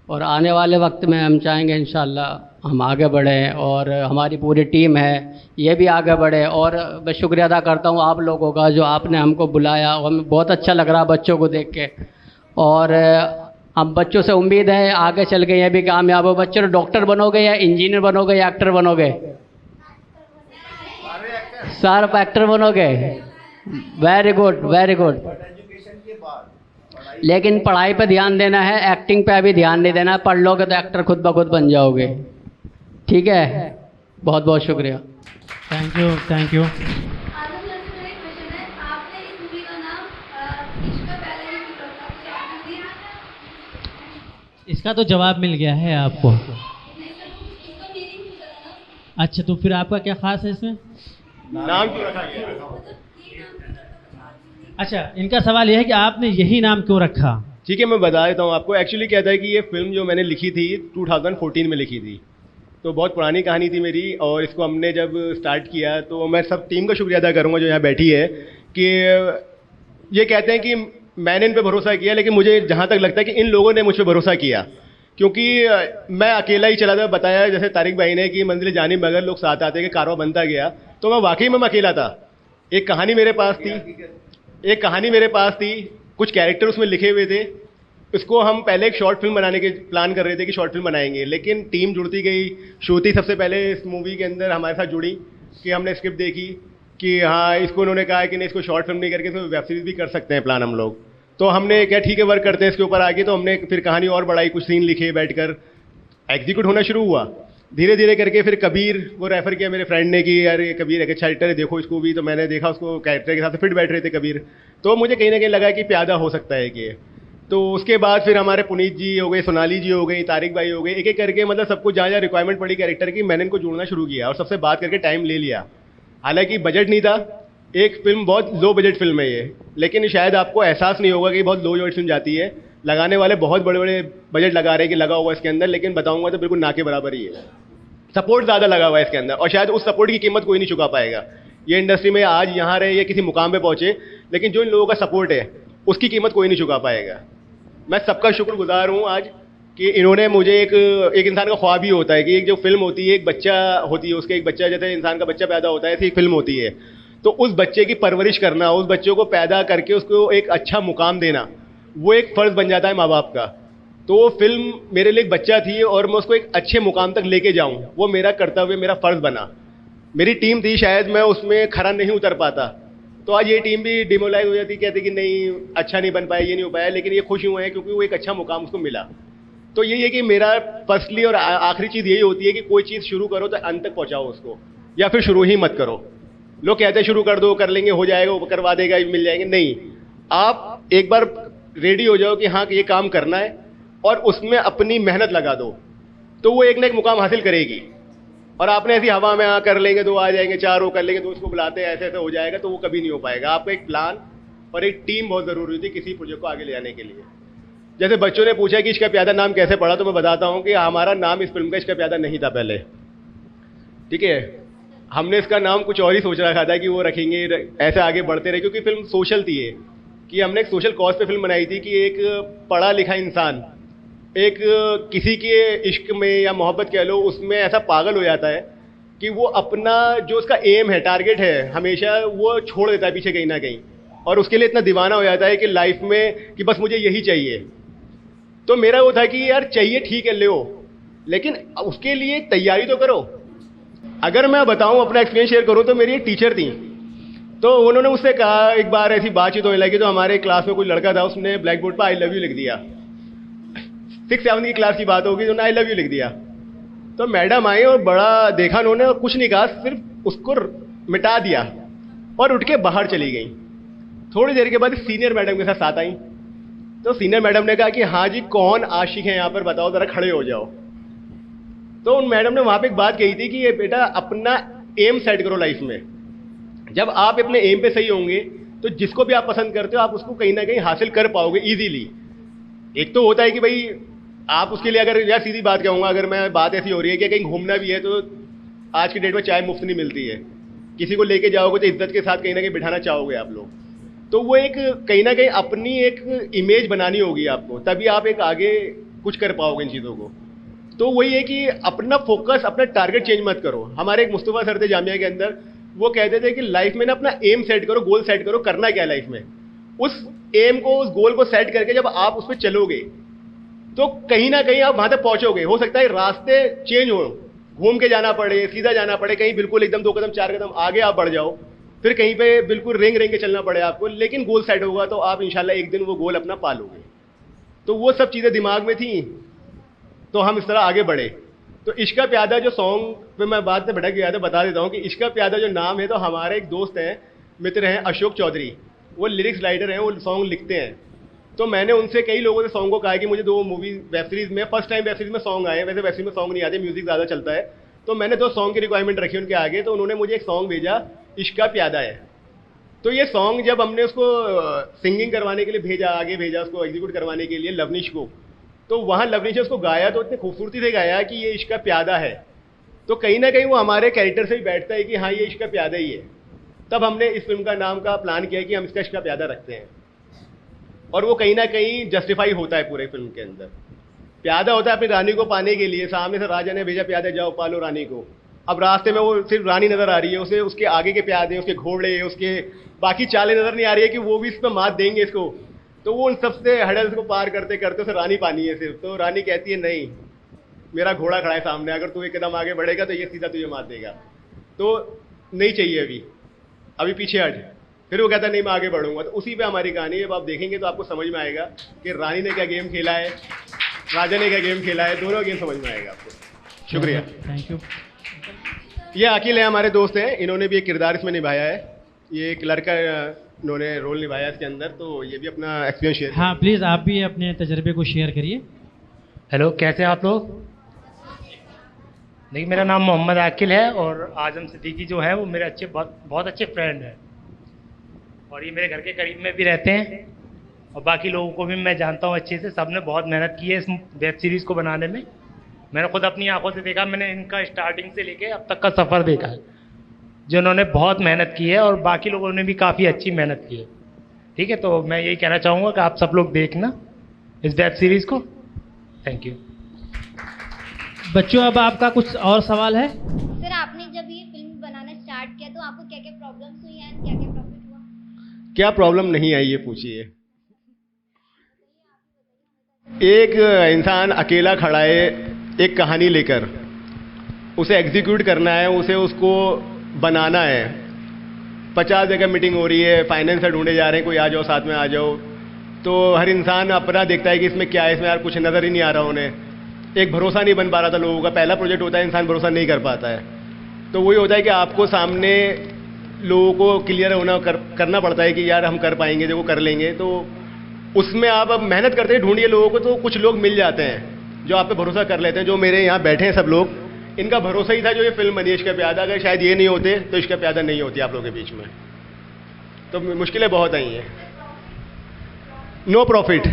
और आने वाले वक्त में हम चाहेंगे इंशाल्लाह हम आगे बढ़ें, और हमारी पूरी टीम है ये भी आगे बढ़े। और मैं शुक्रिया अदा करता हूँ आप लोगों का, जो आपने हमको बुलाया, और हमें बहुत अच्छा लग रहा बच्चों को देख के। और हम बच्चों से उम्मीद है आगे चल के ये भी कामयाब हो। बच्चों, डॉक्टर बनोगे या इंजीनियर बनोगे या एक्टर बनोगे? सार्प एक्टर बनोगे? Very good, very good. लेकिन पढ़ाई पे ध्यान देना है, एक्टिंग पे अभी ध्यान नहीं देना। पढ़ लोगे तो एक्टर खुद ब खुद बन जाओगे। ठीक है, बहुत बहुत शुक्रिया। Thank you, thank you. इसका तो जवाब मिल गया है आपको। अच्छा, तो फिर आपका क्या खास है इसमें? नाम क्यों रखा गया? अच्छा, इनका सवाल यह है कि आपने यही नाम क्यों रखा? ठीक है, मैं बता देता हूँ आपको। एक्चुअली क्या था कि ये फिल्म जो मैंने लिखी थी 2014 में लिखी थी, तो बहुत पुरानी कहानी थी मेरी। और इसको हमने जब स्टार्ट किया तो मैं सब टीम का शुक्रिया अदा करूँगा जो यहाँ बैठी है, कि ये कहते हैं कि मैंने इन पे भरोसा किया, लेकिन मुझे जहाँ तक लगता है कि इन लोगों ने मुझ पर भरोसा किया, क्योंकि मैं अकेला ही चला था। बताया जैसे तारिक भाई ने कि मंजिल जानी मगर लोग साथ आते कि कारवा बनता गया, तो मैं वाकई में अकेला था। एक कहानी मेरे पास थी, कुछ कैरेक्टर उसमें लिखे हुए थे। इसको हम पहले एक शॉर्ट फिल्म बनाने के प्लान कर रहे थे कि शॉर्ट फिल्म बनाएंगे, लेकिन टीम जुड़ती गई। श्रुति सबसे पहले इस मूवी के अंदर हमारे साथ जुड़ी कि हमने स्क्रिप्ट देखी कि हाँ, इसको उन्होंने कहा कि नहीं, इसको शॉर्ट फिल्म नहीं करके इसमें वेब सीरीज भी कर सकते हैं प्लान हम लोग। तो हमने क्या, ठीक है, वर्क करते हैं इसके ऊपर आगे। तो हमने फिर कहानी और बढ़ाई, कुछ सीन लिखे, बैठकर एग्जीक्यूट होना शुरू हुआ धीरे धीरे करके। फिर कबीर को रेफ़र किया मेरे फ्रेंड ने कि यार ये कबीर एक अच्छा एक्टर है, देखो इसको भी। तो मैंने देखा, उसको कैरेक्टर के साथ फिट बैठ रहे थे कबीर, तो मुझे कहीं ना कहीं लगा कि प्यादा हो सकता है कि। तो उसके बाद फिर हमारे पुनीत जी हो गए, सोनाली जी हो गई, तारिक भाई हो गए, एक एक करके मतलब सबको जहाँ जहाँ रिक्वायरमेंट पड़ी कैरेक्टर की, मैंने इनको जोड़ना शुरू किया और सबसे बात करके टाइम ले लिया। हालांकि बजट नहीं था, एक फिल्म बहुत लो बजट फिल्म है ये, लेकिन शायद आपको एहसास नहीं होगा कि बहुत लो बजट फिल्म जाती है। लगाने वाले बहुत बड़े बड़े बजट लगा रहे हैं कि लगा हुआ इसके अंदर, लेकिन बताऊंगा तो बिल्कुल ना के बराबर ही है। सपोर्ट ज़्यादा लगा हुआ है इसके अंदर, और शायद उस सपोर्ट की कीमत कोई नहीं चुका पाएगा। ये इंडस्ट्री में आज यहाँ रहे या किसी मुकाम पे पहुँचे, लेकिन जो इन लोगों का सपोर्ट है उसकी कीमत कोई नहीं चुका पाएगा। मैं सबका शुक्रगुजार हूँ आज कि इन्होंने मुझे एक इंसान का ख्वाब ही होता है कि एक जो फिल्म होती है, एक बच्चा होती है, उसके एक बच्चा जैसे इंसान का बच्चा पैदा होता है, ऐसी एक फिल्म होती है। तो उस बच्चे की परवरिश करना, उस बच्चे को पैदा करके उसको एक अच्छा मुकाम देना, वो एक फ़र्ज़ बन जाता है माँ बाप का। तो वो फिल्म मेरे लिए एक बच्चा थी और मैं उसको एक अच्छे मुकाम तक लेके जाऊँ, वो मेरा कर्तव्य, मेरा फ़र्ज़ बना। मेरी टीम थी, शायद मैं उसमें खरा नहीं उतर पाता, तो आज ये टीम भी डिमोलाइज हो जाती, कहती कि नहीं अच्छा नहीं बन पाया, ये नहीं हो पाया, लेकिन ये खुश हुए हैं क्योंकि वो एक अच्छा मुकाम उसको मिला। तो यही है कि मेरा फर्स्टली और आखिरी चीज़ यही होती है कि कोई चीज़ शुरू करो तो अंत तक पहुँचाओ उसको, या फिर शुरू ही मत करो। लोग कहते हैं शुरू कर दो, कर लेंगे, हो जाएगा, वो करवा देगा, मिल जाएंगे। नहीं, आप एक बार रेडी हो जाओ कि हाँ कि ये काम करना है और उसमें अपनी मेहनत लगा दो, तो वो एक ना एक मुकाम हासिल करेगी। और आपने ऐसी हवा में कर लेंगे तो आ जाएंगे, 4 वो कर लेंगे तो उसको बुलाते हैं, ऐसे ऐसे हो जाएगा, तो वो कभी नहीं हो पाएगा। आपको एक प्लान और एक टीम बहुत ज़रूरी होती है किसी प्रोजेक्ट को आगे ले जाने के लिए। जैसे बच्चों ने पूछा कि इश्क प्यादा नाम कैसे पड़ा, तो मैं बताता हूँ कि हमारा नाम इस फिल्म का इश्क प्यादा नहीं था पहले, ठीक है। हमने इसका नाम कुछ और ही सोच रखा था कि वो रखेंगे, ऐसे आगे बढ़ते रहे, क्योंकि फिल्म सोशल थी ये, कि हमने एक सोशल कॉज पे फिल्म बनाई थी कि एक पढ़ा लिखा इंसान एक किसी के इश्क में या मोहब्बत कह लो उसमें ऐसा पागल हो जाता है कि वो अपना जो उसका एम है, टारगेट है, हमेशा वो छोड़ देता है पीछे कहीं ना कहीं, और उसके लिए इतना दीवाना हो जाता है कि लाइफ में कि बस मुझे यही चाहिए। तो मेरा वो था कि यार चाहिए ठीक है ले, लेकिन उसके लिए तैयारी तो करो। अगर मैं बताऊं, अपना एक्सपीरियंस शेयर करूं, तो मेरी एक टीचर थी, तो उन्होंने मुझसे कहा, एक बार ऐसी बातचीत होने लगी, तो हमारे क्लास में कोई लड़का था, उसने ब्लैक बोर्ड पर आई लव यू लिख दिया। 6-7 की क्लास की बात होगी, तो उन्होंने आई लव यू लिख दिया। तो मैडम आई और बड़ा देखा उन्होंने, और कुछ नहीं कहा, सिर्फ उसको मिटा दिया और उठ के बाहर चली गई। थोड़ी देर के बाद सीनियर मैडम के साथ आई, तो सीनियर मैडम ने कहा कि हाँ जी कौन आशिक है यहाँ पर, बताओ ज़रा, खड़े हो जाओ। तो उन मैडम ने वहाँ पे एक बात कही थी कि ये बेटा अपना एम सेट करो लाइफ में। जब आप अपने एम पे सही होंगे तो जिसको भी आप पसंद करते हो आप उसको कहीं ना कहीं हासिल कर पाओगे इजीली। एक तो होता है कि भाई आप उसके लिए, अगर यार सीधी बात कहूँगा, अगर मैं बात ऐसी हो रही है कि कहीं घूमना भी है तो आज की डेट में चाय मुफ्त नहीं मिलती है, किसी को लेके जाओगे तो इज्जत के साथ कहीं ना कहीं बिठाना चाहोगे आप लोग। तो वो एक कहीं ना कहीं अपनी एक इमेज बनानी होगी आपको, तभी आप एक आगे कुछ कर पाओगे इन चीज़ों को। तो वही है कि अपना फोकस, अपना टारगेट चेंज मत करो। हमारे एक मुस्तफा सर थे जामिया के अंदर, वो कहते थे कि लाइफ में ना अपना एम सेट करो, गोल सेट करो, करना क्या है लाइफ में। उस एम को, उस गोल को सेट करके जब आप उस पर चलोगे तो कहीं ना कहीं आप वहाँ तक पहुँचोगे। हो सकता है रास्ते चेंज हो, घूम के जाना पड़े, सीधा जाना पड़े, कहीं बिल्कुल एकदम 2 कदम 4 कदम आगे आप बढ़ जाओ, फिर कहीं पे बिल्कुल रेंग के चलना पड़े आपको, लेकिन गोल सेट होगा तो आप इंशाल्लाह एक दिन वो गोल अपना पा लोगे। तो वो सब चीज़ें दिमाग में थी, तो हम इस तरह आगे बढ़े। तो इश्क प्यादा जो सॉन्ग पे मैं बात से भटक गया था, बता देता हूँ कि इश्क प्यादा जो नाम है, तो हमारे एक दोस्त हैं, मित्र हैं, अशोक चौधरी, वो लिरिक्स राइटर हैं, वो सॉन्ग लिखते हैं। तो मैंने उनसे कई लोगों से सॉन्ग को कहा कि मुझे 2 मूवी वेब सीरीज़ में, फर्स्ट टाइम वेब सीरीज़ में सॉन्ग आए, वैसे वेब सीरीज़ में सॉन्ग नहीं आते, म्यूजिक ज़्यादा चलता है। तो मैंने 2 सॉन्ग की रिक्वायरमेंट रखी उनके आगे, तो उन्होंने मुझे एक सॉन्ग भेजा, इश्क प्यादा है। तो ये सॉन्ग जब हमने उसको सिंगिंग करवाने के लिए भेजा, आगे भेजा उसको एग्जीक्यूट करवाने के लिए लवनीश को, तो वहाँ लवनीश ने उसको गाया तो इतनी खूबसूरती से गाया कि ये इश्क प्यादा है। तो कहीं ना कहीं वो हमारे कैरेक्टर से ही बैठता है कि हाँ ये इश्क प्यादा ही है। तब हमने इस फिल्म का नाम का प्लान किया कि हम इसका इश्क प्यादा रखते हैं, और वो कहीं ना कहीं जस्टिफाई होता है पूरे फिल्म के अंदर। प्यादा होता है अपनी रानी को पाने के लिए, सामने से राजा ने भेजा प्यादा जाओ पालो रानी को। अब रास्ते में वो सिर्फ रानी नज़र आ रही है, उसे उसके आगे के प्यादे, उसके घोड़े, उसके बाकी चालें नज़र नहीं आ रही है कि वो भी इस पर मात देंगे इसको। तो वो उन सबसे हडल्स को पार करते करते उसे रानी पानी है सिर्फ। तो रानी कहती है नहीं, मेरा घोड़ा खड़ा है सामने, अगर तू एक कदम आगे बढ़ेगा तो ये सीधा तुझे मार देगा, तो नहीं चाहिए अभी पीछे हट। फिर वो कहता है नहीं मैं आगे बढ़ूंगा। तो उसी पे हमारी कहानी है। अब आप देखेंगे तो आपको समझ में आएगा कि रानी ने क्या गेम खेला है, राजा ने क्या गेम खेला है, दोनों गेम समझ में आएगा आपको। शुक्रिया, थैंक यू। ये अकील है, हमारे दोस्त हैं, इन्होंने भी एक किरदार इसमें निभाया है। ये एक लड़का इन्होंने रोल निभाया इसके अंदर, तो ये भी अपना एक्सपीरियंस शेयर। हाँ प्लीज़ आप भी अपने तजर्बे को शेयर करिए। हेलो, कैसे हैं आप लोग? देखिए मेरा नाम मोहम्मद आकिल है और आजम सिद्दीकी जो है वो मेरे बहुत अच्छे फ्रेंड हैं, और ये मेरे घर के करीब में भी रहते हैं, और बाकी लोगों को भी मैं जानता हूँ अच्छे से। सब ने बहुत मेहनत की है इस वेब सीरीज़ को बनाने में। मैंने खुद अपनी आंखों से देखा, मैंने इनका स्टार्टिंग से लेके अब तक का सफ़र देखा है, जिन्होंने बहुत मेहनत की है, और बाकी लोगों ने भी काफ़ी अच्छी मेहनत की है। ठीक है, तो मैं यही कहना चाहूँगा कि आप सब लोग देखना इस वेब सीरीज़ को। Thank you. बच्चों अब आपका कुछ और सवाल है? सर आपने जब ये फिल्म बनाना स्टार्ट किया तो आपको क्या क्या प्रॉब्लम्स हुई हैं, क्या प्रॉब्लम नहीं आई ये पूछिए। एक इंसान अकेला खड़ा है एक कहानी लेकर, उसे एग्जीक्यूट करना है, उसे उसको बनाना है। 50 जगह मीटिंग हो रही है, फाइनेंसर ढूंढे जा रहे हैं, कोई आ जाओ साथ में आ जाओ, तो हर इंसान अपना देखता है कि इसमें क्या है, इसमें यार कुछ नज़र ही नहीं आ रहा उन्हें। एक भरोसा नहीं बन पा रहा था लोगों का। पहला प्रोजेक्ट होता है, इंसान भरोसा नहीं कर पाता है। तो वही होता है कि आपको सामने लोगों को क्लियर होना करना पड़ता है कि यार हम कर पाएंगे, जो वो कर लेंगे। तो उसमें आप अब मेहनत करते हैं, ढूंढिए लोगों को, तो कुछ लोग मिल जाते हैं जो आप पे भरोसा कर लेते हैं। जो मेरे यहाँ बैठे हैं सब लोग, इनका भरोसा ही था जो ये फिल्म बनी इश्क प्यादा। अगर शायद ये नहीं होते तो इश्क प्यादा नहीं होती आप लोगों के बीच में। तो मुश्किलें बहुत आई हैं। No profit.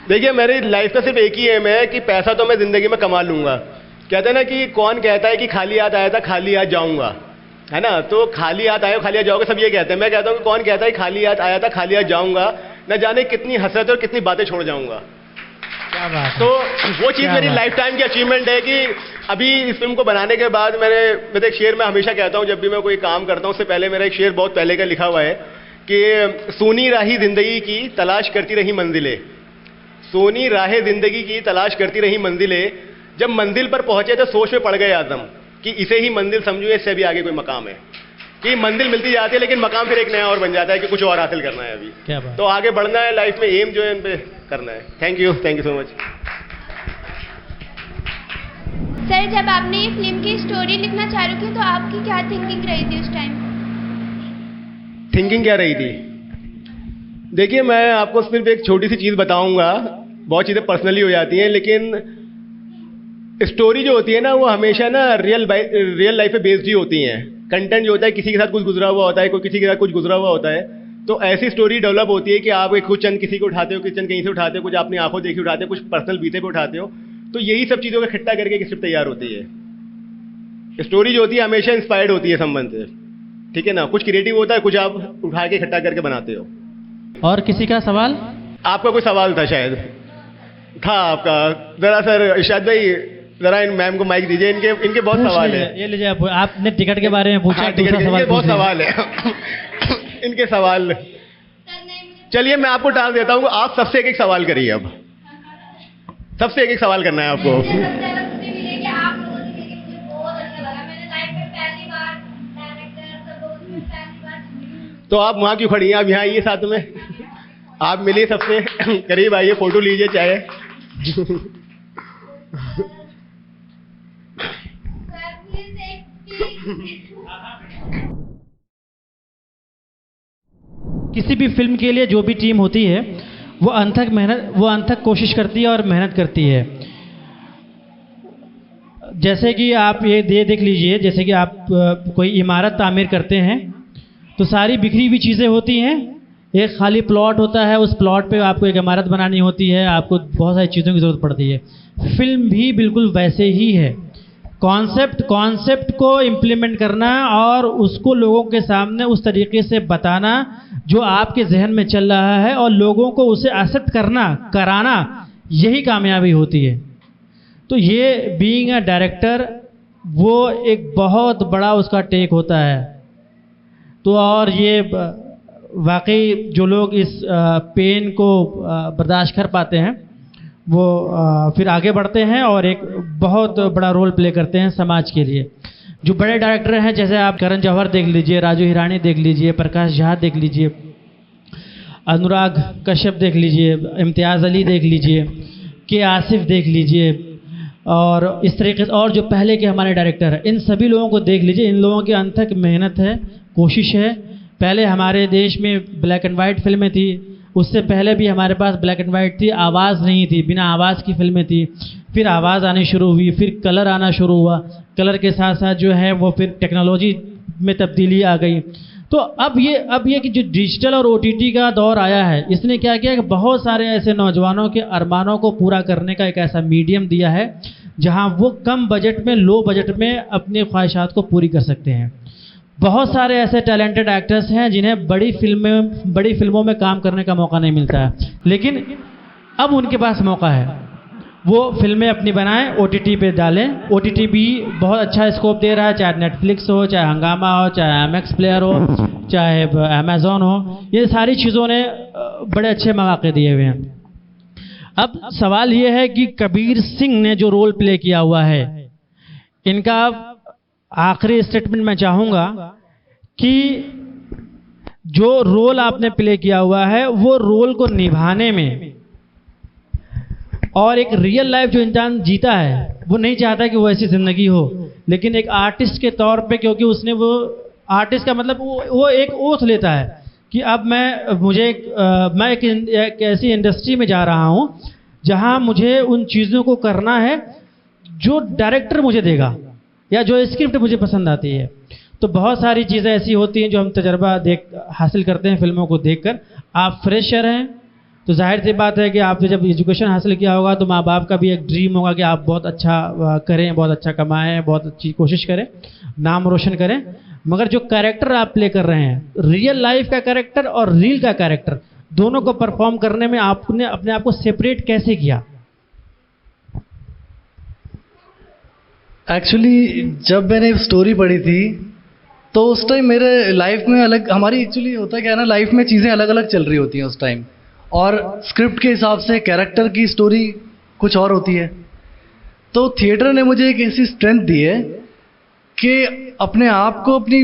देखिए मेरी लाइफ का सिर्फ एक ही एम है कि पैसा तो मैं ज़िंदगी में कमा लूँगा। कहते हैं ना कि कौन कहता है कि खाली हाथ आया था खाली हाथ जाऊँगा, है ना। तो खाली हाथ आए खाली हाथ जाओगे, सब ये कहते हैं। मैं कहता हूँ कि कौन कहता है खाली हाथ आया था खाली हाथ जाऊँगा, न जाने कितनी हसरत और कितनी बातें छोड़ जाऊँगा। क्या बात है। तो वो चीज़ मेरी लाइफ टाइम की अचीवमेंट है कि अभी इस फिल्म को बनाने के बाद मेरे एक शेर मैं हमेशा कहता हूँ जब भी मैं कोई काम करता हूँ, उससे पहले मेरा एक शेर बहुत पहले का लिखा हुआ है कि सोनी राही ज़िंदगी की तलाश करती रही मंजिलें, सोनी राह ज़िंदगी की तलाश करती रही मंजिलें, जब मंजिल पर पहुंचे तो सोच में पड़ गए आज़म कि इसे ही मंजिल समझो, इससे भी आगे कोई मकाम है। कि मंजिल मिलती जाती है लेकिन मकाम फिर एक नया और बन जाता है कि कुछ और हासिल करना है अभी। क्या बात। तो आगे बढ़ना है लाइफ में, एम जो है इन पे करना है। Thank you so much. Sir जब आपने ये फिल्म की स्टोरी लिखना चालू की तो आपकी क्या थिंकिंग रही थी उस टाइम? थिंकिंग क्या रही थी? देखिए मैं आपको सिर्फ एक छोटी सी चीज़ बताऊंगा, बहुत चीज़ें पर्सनली हो जाती हैं, लेकिन स्टोरी जो होती है ना वो हमेशा ना रियल लाइफ पे बेस्ड ही होती हैं। कंटेंट जो होता है किसी के साथ कुछ गुजरा हुआ होता है, कोई किसी के साथ कुछ गुजरा हुआ होता है, तो ऐसी स्टोरी डेवलप होती है कि आप एक कुछ चंद किसी को उठाते हो, कुछ चंद कहीं से उठाते हो, कुछ अपनी आंखों देखी उठाते हो, कुछ पर्सनल बीते पे उठाते हो। तो यही सब चीज़ों का इकट्ठा करके एक स्क्रिप्ट तैयार होती है। स्टोरी जो होती है हमेशा इंस्पायर्ड होती है संबंध से, ठीक है ना। कुछ क्रिएटिव होता है, कुछ आप उठा के इकट्ठा करके बनाते हो। और किसी का सवाल? आपका कोई सवाल था शायद, था आपका। जरा सर इरशाद भाई जरा इन मैम को माइक दीजिए, इनके बहुत सवाल है। ये लीजिए, आपने टिकट के बारे में पूछा। हाँ, दूसरा सवाल बहुत सवाल है इनके सवाल। चलिए मैं आपको टाल देता हूँ, आप सबसे एक सवाल करिए। अब सबसे एक सवाल करना है आपको। तो आप वहाँ क्यों खड़ी हैं? आप यहाँ आइए साथ में, आप मिलिए सबसे करीब आइए, फोटो लीजिए चाहे। किसी भी फिल्म के लिए जो भी टीम होती है वो अनथक कोशिश करती है और मेहनत करती है। जैसे कि आप ये देख लीजिए, जैसे कि आप कोई इमारत तामीर करते हैं तो सारी बिखरी हुई चीज़ें होती हैं। एक खाली प्लॉट होता है, उस प्लॉट पे आपको एक इमारत बनानी होती है, आपको बहुत सारी चीज़ों की ज़रूरत पड़ती है। फिल्म भी बिल्कुल वैसे ही है। कॉन्सेप्ट को इम्प्लीमेंट करना और उसको लोगों के सामने उस तरीके से बताना जो आपके जहन में चल रहा है और लोगों को उसे एक्सेप्ट कराना, यही कामयाबी होती है। तो ये बीइंग अ डायरेक्टर वो एक बहुत बड़ा उसका टेक होता है। तो और ये वाकई जो लोग इस पेन को बर्दाश्त कर पाते हैं वो फिर आगे बढ़ते हैं और एक बहुत बड़ा रोल प्ले करते हैं समाज के लिए। जो बड़े डायरेक्टर हैं जैसे आप करण जौहर देख लीजिए, राजू हिरानी देख लीजिए, प्रकाश झा देख लीजिए, अनुराग कश्यप देख लीजिए, इम्तियाज़ अली देख लीजिए, के आसिफ देख लीजिए, और इस तरीके से और जो पहले के हमारे डायरेक्टर हैं, इन सभी लोगों को देख लीजिए। इन लोगों की अनथक मेहनत है, कोशिश है। पहले हमारे देश में ब्लैक एंड वाइट फिल्में थी, उससे पहले भी हमारे पास ब्लैक एंड वाइट थी, आवाज़ नहीं थी, बिना आवाज़ की फिल्में थी। फिर आवाज़ आनी शुरू हुई, फिर कलर आना शुरू हुआ, कलर के साथ साथ जो है वो फिर टेक्नोलॉजी में तब्दीली आ गई। तो अब ये कि जो डिजिटल और OTT का दौर आया है, इसने क्या किया कि बहुत सारे ऐसे नौजवानों के अरमानों को पूरा करने का एक ऐसा मीडियम दिया है जहां वो कम बजट में, लो बजट में अपनी ख्वाहिशात को पूरी कर सकते हैं। बहुत सारे ऐसे टैलेंटेड एक्टर्स हैं जिन्हें बड़ी फिल्मों में काम करने का मौका नहीं मिलता है, लेकिन अब उनके पास मौका है। वो फिल्में अपनी बनाएं, OTT पे डालें। OTT भी बहुत अच्छा स्कोप दे रहा है, चाहे नेटफ्लिक्स हो, चाहे हंगामा हो, चाहे MX प्लेयर हो, चाहे अमेज़ॉन हो। ये सारी चीज़ों ने बड़े अच्छे मौके दिए हुए हैं। अब सवाल ये है कि कबीर सिंह ने जो रोल प्ले किया हुआ है, इनका आखिरी स्टेटमेंट मैं चाहूँगा कि जो रोल आपने प्ले किया हुआ है वो रोल को निभाने में, और एक रियल लाइफ जो इंसान जीता है वो नहीं चाहता कि वो ऐसी ज़िंदगी हो, लेकिन एक आर्टिस्ट के तौर पे, क्योंकि उसने वो आर्टिस्ट का मतलब वो एक ओथ लेता है कि अब मैं एक ऐसी इंडस्ट्री में जा रहा हूँ जहाँ मुझे उन चीज़ों को करना है जो डायरेक्टर मुझे देगा या जो स्क्रिप्ट मुझे पसंद आती है। तो बहुत सारी चीज़ें ऐसी होती हैं जो हम तजर्बा हासिल करते हैं फिल्मों को देखकर। आप फ्रेशर हैं तो जाहिर सी बात है कि आपने जब एजुकेशन हासिल किया होगा तो माँ बाप का भी एक ड्रीम होगा कि आप बहुत अच्छा करें, बहुत अच्छा कमाएं, बहुत अच्छी कोशिश करें, नाम रोशन करें। मगर जो कैरेक्टर आप प्ले कर रहे हैं, रियल लाइफ का कैरेक्टर और रील का कैरेक्टर, दोनों को परफॉर्म करने में आपने अपने आप को सेपरेट कैसे किया? एक्चुअली जब मैंने स्टोरी पढ़ी थी तो उस टाइम मेरे लाइफ में अलग, हमारी एक्चुअली होता क्या है ना, लाइफ में चीज़ें अलग अलग चल रही होती हैं उस टाइम, और स्क्रिप्ट के हिसाब से कैरेक्टर की स्टोरी कुछ और होती है। तो थिएटर ने मुझे एक ऐसी स्ट्रेंथ दी है कि अपने आप को अपनी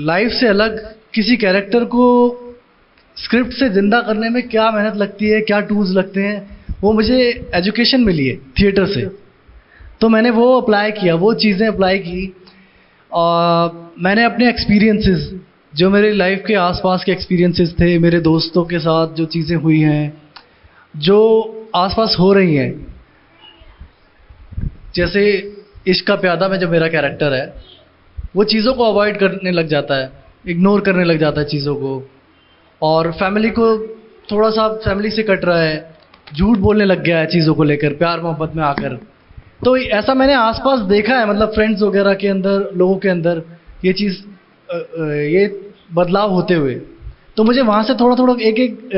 लाइफ से अलग किसी कैरेक्टर को स्क्रिप्ट से ज़िंदा करने में क्या मेहनत लगती है, क्या टूल्स लगते हैं, वो मुझे एजुकेशन मिली है थिएटर से। तो मैंने वो अप्लाई किया, वो चीज़ें अप्लाई की, और मैंने अपने एक्सपीरियंसेस, जो मेरे लाइफ के आसपास के एक्सपीरियंसेस थे, मेरे दोस्तों के साथ जो चीज़ें हुई हैं, जो आसपास हो रही हैं, जैसे इश्क का प्यादा में जो मेरा कैरेक्टर है वो चीज़ों को अवॉइड करने लग जाता है, इग्नोर करने लग जाता है चीज़ों को, और फैमिली को थोड़ा सा फैमिली से कट रहा है, झूठ बोलने लग गया है चीज़ों को लेकर प्यार मोहब्बत में आकर। तो ऐसा मैंने आसपास देखा है, मतलब फ्रेंड्स वगैरह के अंदर, लोगों के अंदर ये चीज़, ये बदलाव होते हुए। तो मुझे वहाँ से थोड़ा थोड़ा एक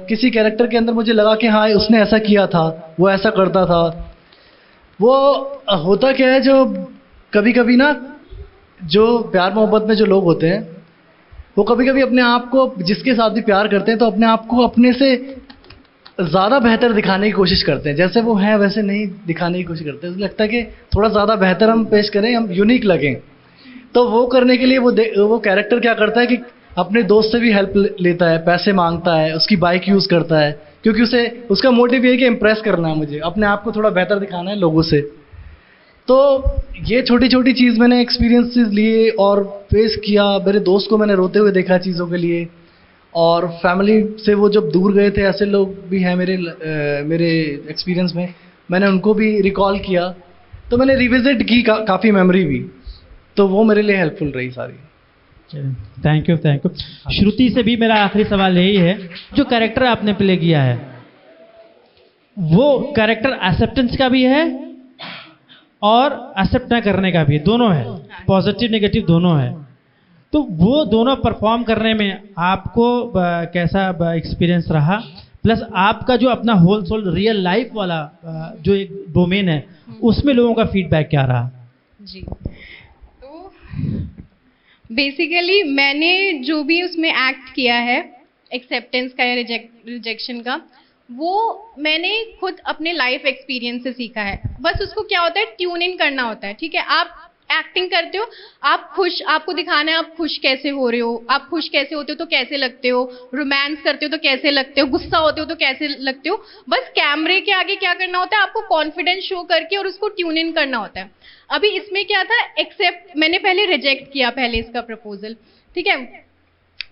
किसी कैरेक्टर के अंदर मुझे लगा कि हाँ उसने ऐसा किया था, वो ऐसा करता था। वो होता क्या है, जो कभी कभी ना जो प्यार मोहब्बत में जो लोग होते हैं वो कभी कभी अपने आप को, जिसके साथ भी प्यार करते हैं, तो अपने आप को अपने से ज़्यादा बेहतर दिखाने की कोशिश करते हैं, जैसे वो हैं वैसे नहीं दिखाने की कोशिश करते हैं। लगता है कि थोड़ा ज़्यादा बेहतर हम पेश करें, हम यूनिक लगें। तो वो करने के लिए वो कैरेक्टर क्या करता है कि अपने दोस्त से भी हेल्प लेता है, पैसे मांगता है, उसकी बाइक यूज़ करता है, क्योंकि उसका मोटिव ये है कि इम्प्रेस करना है, मुझे अपने आप को थोड़ा बेहतर दिखाना है लोगों से। तो ये छोटी छोटी चीज़ मैंने एक्सपीरियंसेस लिए और फेस किया। मेरे दोस्त को मैंने रोते हुए देखा चीज़ों के लिए, और फैमिली से वो जब दूर गए थे, ऐसे लोग भी हैं मेरे एक्सपीरियंस में, मैंने उनको भी रिकॉल किया। तो मैंने रिविजिट की काफ़ी मेमोरी भी, तो वो मेरे लिए हेल्पफुल रही सारी। Thank you, thank you. Shruti से भी मेरा आखिरी सवाल यही है, जो कैरेक्टर आपने प्ले किया है वो कैरेक्टर एक्सेप्टेंस का भी है और एक्सेप्ट न करने का भी, दोनों है, पॉजिटिव नेगेटिव दोनों है। तो वो दोनों परफॉर्म करने में आपको कैसा एक्सपीरियंस रहा, प्लस आपका जो अपना होल सोल रियल लाइफ वाला जो एक डोमेन है उसमें लोगों का फीडबैक क्या रहा? जी, तो बेसिकली मैंने जो भी उसमें एक्ट किया है, एक्सेप्टेंस का या रिजेक्शन का, वो मैंने खुद अपने लाइफ एक्सपीरियंस से सीखा है। बस उसको क्या होता है, ट्यून इन करना होता है। ठीक है, आप एक्टिंग करते हो, आप खुश, आपको दिखाना है आप खुश कैसे हो रहे हो, आप खुश कैसे होते हो तो कैसे लगते हो, रोमांस करते हो तो कैसे लगते हो, गुस्सा होते हो तो कैसे लगते हो। बस कैमरे के आगे क्या करना होता है, आपको कॉन्फिडेंस शो करके और उसको ट्यून इन करना होता है। अभी इसमें क्या था, एक्सेप्ट मैंने पहले रिजेक्ट किया पहले इसका प्रपोजल, ठीक है।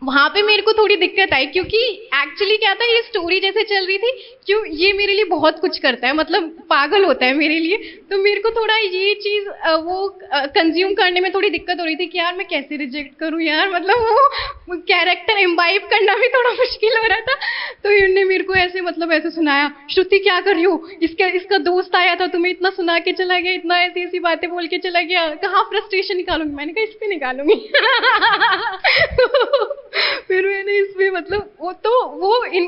वहाँ पे मेरे को थोड़ी दिक्कत आई, क्योंकि एक्चुअली क्या था, ये स्टोरी जैसे चल रही थी, क्यों ये मेरे लिए बहुत कुछ करता है, मतलब पागल होता है मेरे लिए। तो मेरे को थोड़ा ये चीज़ वो कंज्यूम करने में थोड़ी दिक्कत हो रही थी कि यार मैं कैसे रिजेक्ट करूँ यार, मतलब वो कैरेक्टर इम्बाइब करना भी थोड़ा मुश्किल हो रहा था। तो इन्होंने मेरे को ऐसे मतलब ऐसे सुनाया, श्रुति क्या कर रही हो, इसका दोस्त आया था, तुम्हें इतना सुना के चला गया, इतना ऐसी ऐसी बातें बोल के चला गया, कहाँ फ्रस्ट्रेशन निकालूंगी। मैंने कहा इस पर निकालूंगी। फिर मैंने इसमें मतलब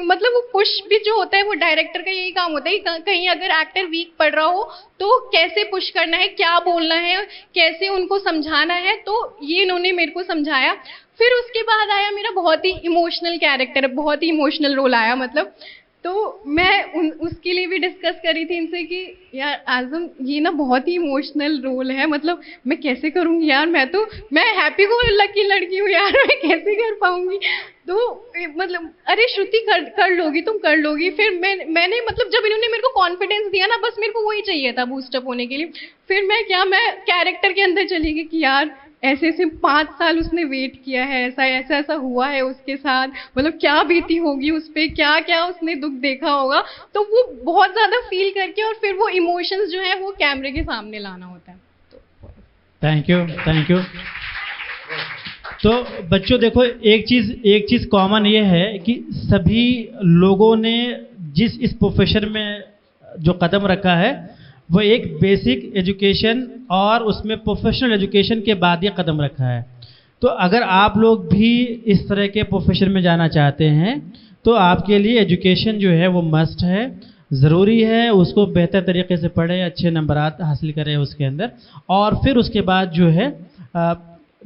मतलब वो पुश भी जो होता है वो डायरेक्टर का यही काम होता है कि कहीं अगर एक्टर वीक पड़ रहा हो तो कैसे पुश करना है, क्या बोलना है, कैसे उनको समझाना है, तो ये इन्होंने मेरे को समझाया। फिर उसके बाद आया मेरा बहुत ही इमोशनल कैरेक्टर, बहुत ही इमोशनल रोल आया मतलब, तो मैं उसके लिए भी डिस्कस करी थी इनसे कि यार आज़म ये ना बहुत ही इमोशनल रोल है, मतलब मैं कैसे करूँगी यार, मैं हैप्पी गो लकी लड़की हूँ यार, मैं कैसे कर पाऊँगी। तो मतलब अरे श्रुति कर लोगी, तुम कर लोगी। फिर मैंने मतलब जब इन्होंने मेरे को कॉन्फिडेंस दिया ना, बस मेरे को वही चाहिए था बूस्टअप होने के लिए। फिर मैं कैरेक्टर के अंदर चली गई कि यार ऐसे 5 साल उसने वेट किया है, ऐसा हुआ है उसके साथ, मतलब क्या बीती होगी उस पर, क्या क्या उसने दुख देखा होगा। तो वो बहुत ज़्यादा फील करके और फिर वो इमोशंस जो है वो कैमरे के सामने लाना होता है। Thank you. तो बच्चों देखो, एक चीज़ कॉमन ये है कि सभी लोगों ने इस प्रोफेशन में जो कदम रखा है वो एक बेसिक एजुकेशन और उसमें प्रोफेशनल एजुकेशन के बाद ये कदम रखा है। तो अगर आप लोग भी इस तरह के प्रोफेशन में जाना चाहते हैं तो आपके लिए एजुकेशन जो है वो मस्ट है, ज़रूरी है। उसको बेहतर तरीके से पढ़ें, अच्छे नंबरात हासिल करें उसके अंदर, और फिर उसके बाद जो है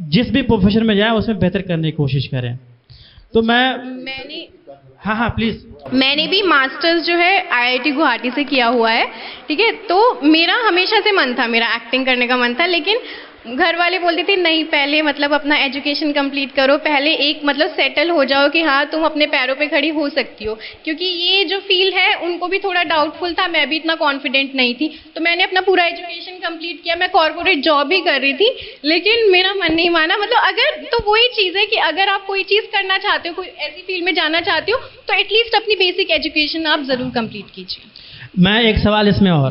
जिस भी प्रोफेशन में जाएं उसमें बेहतर करने की कोशिश करें। तो मैंने हाँ प्लीज़। मैंने भी मास्टर्स जो है IIT गुवाहाटी से किया हुआ है, ठीक है। तो मेरा हमेशा से मन था, मेरा एक्टिंग करने का मन था, लेकिन घर वाले बोलते थे नहीं पहले मतलब अपना एजुकेशन कंप्लीट करो, पहले एक मतलब सेटल हो जाओ कि हाँ तुम अपने पैरों पे खड़ी हो सकती हो। क्योंकि ये जो फील्ड है उनको भी थोड़ा डाउटफुल था, मैं भी इतना कॉन्फिडेंट नहीं थी। तो मैंने अपना पूरा एजुकेशन कंप्लीट किया, मैं कॉर्पोरेट जॉब भी कर रही थी, लेकिन मेरा मन नहीं माना। मतलब अगर तो वही चीज़ है कि अगर आप कोई चीज़ करना चाहते हो, कोई ऐसी फील्ड में जाना चाहते हो, तो एटलीस्ट अपनी बेसिक एजुकेशन आप ज़रूर कंप्लीट कीजिए। मैं एक सवाल इसमें और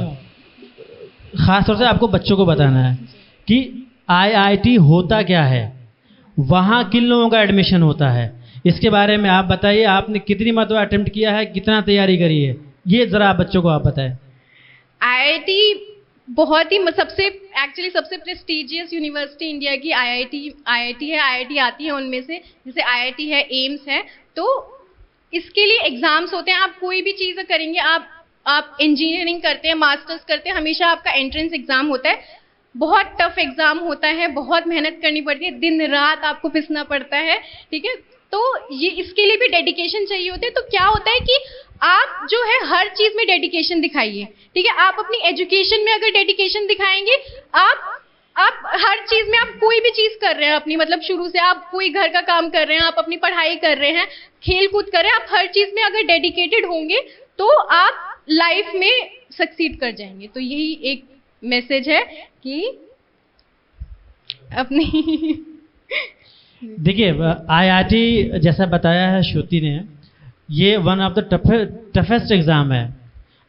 ख़ास तौर से आपको बच्चों को बताना है कि IIT होता क्या है, वहाँ किन लोगों का एडमिशन होता है, इसके बारे में आप बताइए। आपने कितनी मरतबा अटेम्प्ट किया है, कितना तैयारी करी है, ये ज़रा बच्चों को आप बताएं। IIT बहुत ही सबसे प्रेस्टीजियस यूनिवर्सिटी इंडिया की IIT है। IIT आती है उनमें से, जैसे IIT है, एम्स है। तो इसके लिए एग्ज़ाम्स होते हैं। आप कोई भी चीज़ करेंगे, आप इंजीनियरिंग करते हैं, मास्टर्स करते हैं, हमेशा आपका एंट्रेंस एग्ज़ाम होता है। बहुत टफ एग्ज़ाम होता है, बहुत मेहनत करनी पड़ती है, दिन रात आपको पिसना पड़ता है, ठीक है। तो ये इसके लिए भी डेडिकेशन चाहिए होते हैं। तो क्या होता है कि आप जो है हर चीज़ में डेडिकेशन दिखाइए, ठीक है। आप अपनी एजुकेशन में अगर डेडिकेशन दिखाएंगे, आप हर चीज़ में, आप कोई भी चीज़ कर रहे हैं अपनी, मतलब शुरू से आप कोई घर का काम कर रहे हैं, आप अपनी पढ़ाई कर रहे हैं, खेल कूद कर रहे हैं, आप हर चीज़ में अगर डेडिकेटेड होंगे तो आप लाइफ में सक्सीड कर जाएंगे। तो यही एक मैसेज है कि अपनी देखिए, IIT जैसा बताया है श्रुति ने, ये one of the toughest exam है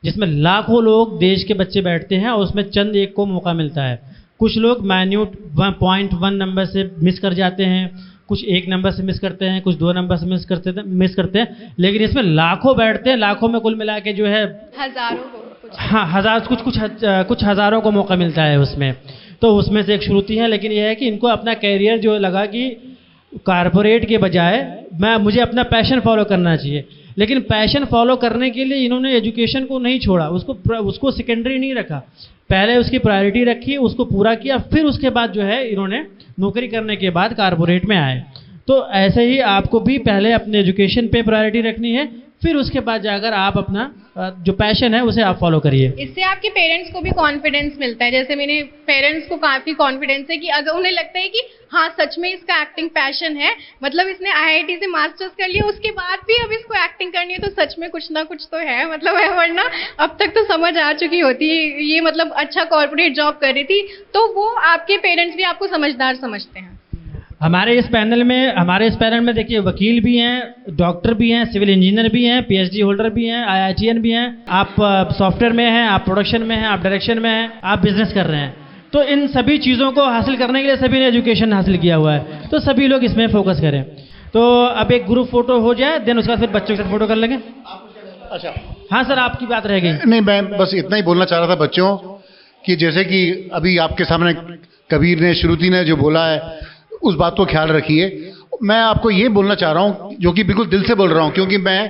जिसमें लाखों लोग देश के बच्चे बैठते हैं और उसमें चंद एक को मौका मिलता है। कुछ लोग माइन्यूट 0.1 नंबर से मिस कर जाते हैं, कुछ 1 नंबर से मिस करते हैं, कुछ 2 नंबर से मिस करते हैं, लेकिन इसमें लाखों बैठते हैं। लाखों में कुल मिला के जो है कुछ हज़ारों को मौका मिलता है उसमें। तो उसमें से एक श्रुति है, लेकिन यह है कि इनको अपना कैरियर जो लगा कि कारपोरेट के बजाय मुझे अपना पैशन फॉलो करना चाहिए। लेकिन पैशन फॉलो करने के लिए इन्होंने एजुकेशन को नहीं छोड़ा, उसको सेकेंडरी नहीं रखा, पहले उसकी प्रायोरिटी रखी, उसको पूरा किया, फिर उसके बाद जो है इन्होंने नौकरी करने के बाद कारपोरेट में आए। तो ऐसे ही आपको भी पहले अपने एजुकेशन पे प्रायोरिटी रखनी है, फिर उसके बाद जाकर आप अपना जो पैशन है उसे आप फॉलो करिए। इससे आपके पेरेंट्स को भी कॉन्फिडेंस मिलता है। जैसे मेरे पेरेंट्स को काफ़ी कॉन्फिडेंस है कि अगर उन्हें लगता है कि हाँ सच में इसका एक्टिंग पैशन है, मतलब इसने IIT से मास्टर्स कर लिया, उसके बाद भी अब इसको एक्टिंग करनी है, तो सच में कुछ ना कुछ तो है, मतलब है, वरना अब तक तो समझ आ चुकी होती है ये, मतलब अच्छा कॉर्पोरेट जॉब कर रही थी, तो वो आपके पेरेंट्स भी आपको समझदार समझते हैं। हमारे इस पैनल में देखिए वकील भी हैं, डॉक्टर भी हैं, सिविल इंजीनियर भी हैं, PhD होल्डर भी हैं, IITian भी हैं, आप सॉफ्टवेयर में हैं, आप प्रोडक्शन में हैं, आप डायरेक्शन में हैं, आप बिजनेस कर रहे हैं। तो इन सभी चीज़ों को हासिल करने के लिए सभी ने एजुकेशन हासिल किया हुआ है, तो सभी लोग इसमें फोकस करें। तो अब एक ग्रुप फोटो हो जाए, देन उसके बाद फिर बच्चों के साथ फोटो कर लेंगे। अच्छा हाँ सर, आपकी बात रह गई। नहीं, मैं बस इतना ही बोलना चाह रहा था बच्चों कि जैसे कि अभी आपके सामने कबीर ने, श्रुति ने जो बोला है, उस बात को ख्याल रखिए। मैं आपको ये बोलना चाह रहा हूँ, जो कि बिल्कुल दिल से बोल रहा हूँ, क्योंकि मैं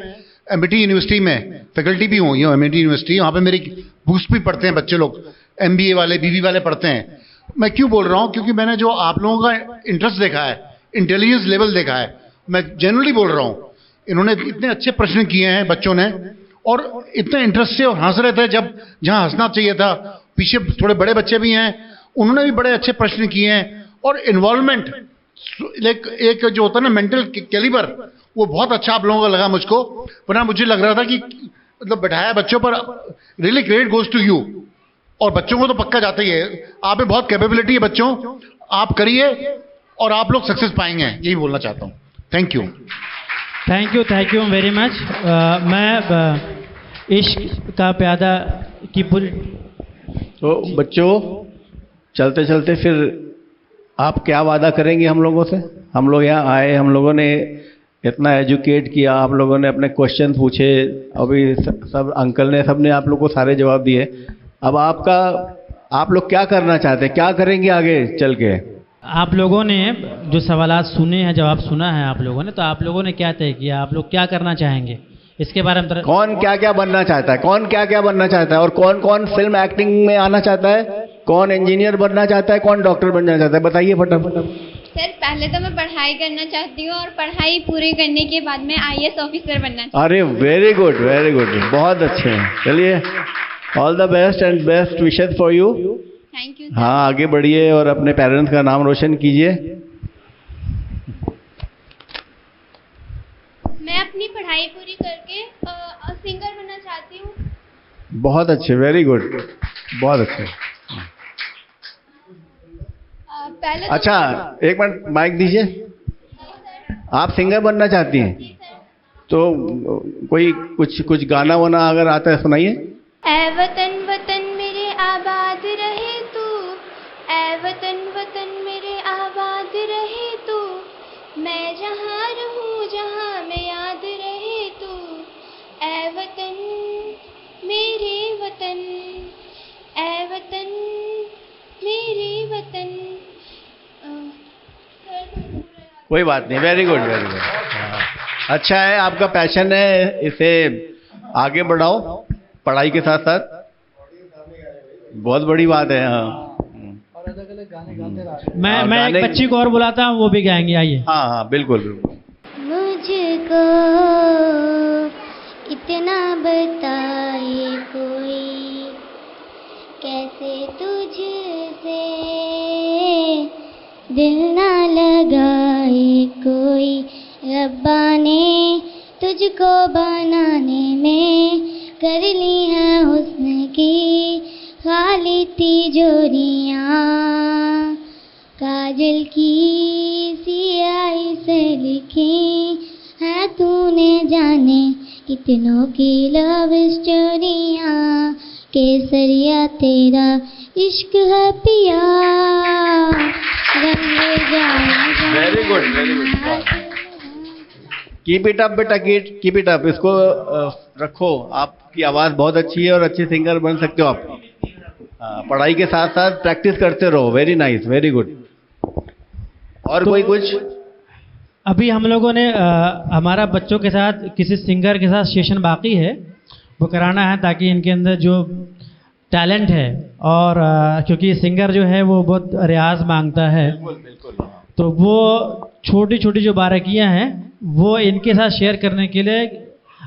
एमआईटी यूनिवर्सिटी में फैकल्टी भी हूँ, एमआईटी यूनिवर्सिटी, वहाँ पे मेरी बुक्स भी पढ़ते हैं बच्चे लोग, एमबीए वाले, बीबी वाले पढ़ते हैं। मैं क्यों बोल रहा हूँ? क्योंकि मैंने जो आप लोगों का इंटरेस्ट देखा है, इंटेलिजेंस लेवल देखा है, मैं जेन्युइनली बोल रहा हूँ। इन्होंने इतने अच्छे प्रश्न किए हैं बच्चों ने, और इतने इंटरेस्ट से और हंस रहे थे जब जहाँ हंसना चाहिए था। पीछे थोड़े बड़े बच्चे भी हैं, उन्होंने भी बड़े अच्छे प्रश्न किए हैं। और इन्वॉल्वमेंट, एक जो होता है ना मेंटल कैलिबर, वो बहुत अच्छा आप लोगों का लगा मुझको। वरना मुझे लग रहा था कि मतलब बैठाया बच्चों पर, really credit goes to you. और बच्चों को तो पक्का जाता ही है, आप में बहुत कैपेबिलिटी है बच्चों, आप करिए और आप लोग सक्सेस पाएंगे, यही बोलना चाहता हूँ। Thank you, thank you very much. मैं इश्क का प्यादा की पूरी, तो बच्चों चलते चलते फिर आप क्या वादा करेंगे हम लोगों से? हम लोग यहाँ आए, हम लोगों ने इतना एजुकेट किया, आप लोगों ने अपने क्वेश्चन पूछे, अभी सब अंकल ने, सब ने आप लोग को सारे जवाब दिए। अब आप लोग क्या करना चाहते हैं, क्या करेंगे आगे चल के? आप लोगों ने जो सवालात सुने हैं, जवाब सुना है आप लोगों ने, तो आप लोगों ने क्या तय किया, आप लोग क्या करना चाहेंगे इसके बारे में? कौन क्या क्या बनना चाहता है, कौन क्या क्या बनना चाहता है, और कौन कौन फिल्म एक्टिंग में आना चाहता है, कौन इंजीनियर बनना चाहता है, कौन डॉक्टर बनना चाहता है, बताइए फटाफट। सर पहले तो मैं पढ़ाई करना चाहती हूँ, और पढ़ाई पूरी करने के बाद मैं आईएएस ऑफिसर बनना चाहती हूँ। अरे वेरी गुड, वेरी गुड, बहुत अच्छे हैं। चलिए, all the best and best wishes for you. Thank you. हाँ, आगे बढ़िए और अपने पेरेंट्स का नाम रोशन कीजिए। मैं अपनी पढ़ाई पूरी करके सिंगर बनना चाहती हूँ। बहुत अच्छे, वेरी गुड, बहुत अच्छे। पहले अच्छा, एक मिनट माइक दीजिए। आप सिंगर बनना चाहती हैं, तो कोई कुछ गाना वाना अगर आता है सुनाइए। ऐ वतन वतन मेरे आबाद रहे तू, ऐ वतन वतन मेरे आबाद रहे तू, मैं जहाँ रहूँ जहाँ में याद रहे तू, ऐ वतन मेरे वतन, ऐ वतन मेरे वतन। कोई बात नहीं, वेरी गुड, वेरी गुड। अच्छा है, आपका पैशन है, इसे आगे बढ़ाओ पढ़ाई के साथ साथ, बहुत बड़ी बात है। हाँ, मैं एक बच्ची को और बुलाता हूँ, वो भी गाएंगे, आइए। हाँ हाँ, बिल्कुल बिल्कुल। मुझको इतना बताए कोई, कैसे तुझसे दिल ना लगाए कोई, रब्बा ने तुझको बनाने में कर ली है हुस्न की खाली तिजोरियाँ, काजल की सियाही से लिखी है तूने जाने कितनों की लव स्टोरियाँ, केसरिया तेरा इश्क है पिया, रंग जाए। Very good, very good. Keep it up बेटा, कीप इट अप। इसको रखो, आपकी आवाज़ बहुत अच्छी है और अच्छे सिंगर बन सकते हो आप। पढ़ाई के साथ साथ प्रैक्टिस करते रहो। Very nice, very good. और तो कोई कुछ? अभी हम लोगों ने हमारा बच्चों के साथ किसी सिंगर के साथ सेशन बाकी है, वो कराना है, ताकि इनके अंदर जो टैलेंट है, और क्योंकि सिंगर जो है वो बहुत रियाज मांगता है, तो वो छोटी छोटी जो बारीकियां हैं वो इनके साथ शेयर करने के लिए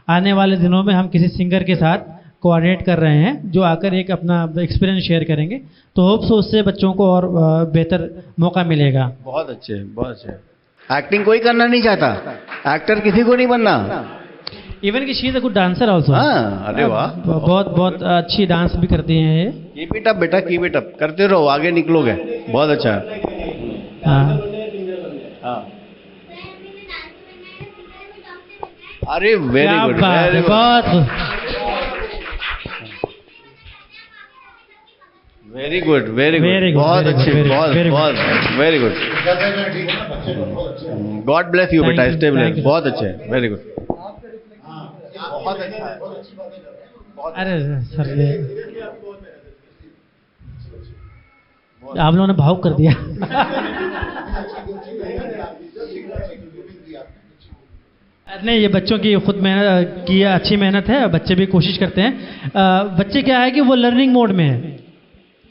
आने वाले दिनों में हम किसी सिंगर के साथ कोऑर्डिनेट कर रहे हैं, जो आकर एक अपना एक्सपीरियंस शेयर करेंगे। तो होप सो उससे बच्चों को और बेहतर मौका मिलेगा। बहुत अच्छे, बहुत अच्छे। एक्टिंग कोई करना नहीं चाहता, एक्टर किसी को नहीं बनना। इवन की she is a good dancer also. अरे वाह, बहुत बहुत अच्छी डांस भी करती हैं ये। कीप इट अप बेटा, कीप इट अप, करते रहो, आगे निकलोगे। बहुत अच्छा। हाँ, अरे very good, very good, very good, very good, बहुत अच्छे, बहुत बहुत very good. God bless you बेटा, स्टे ब्लेस, बहुत अच्छे, वेरी गुड। बहुत अच्छा है। अरे सर, ये आप लोगों ने भावुक कर दिया। नहीं, ये बच्चों की खुद मेहनत की अच्छी मेहनत है, बच्चे भी कोशिश करते हैं। बच्चे क्या है कि वो लर्निंग मोड में है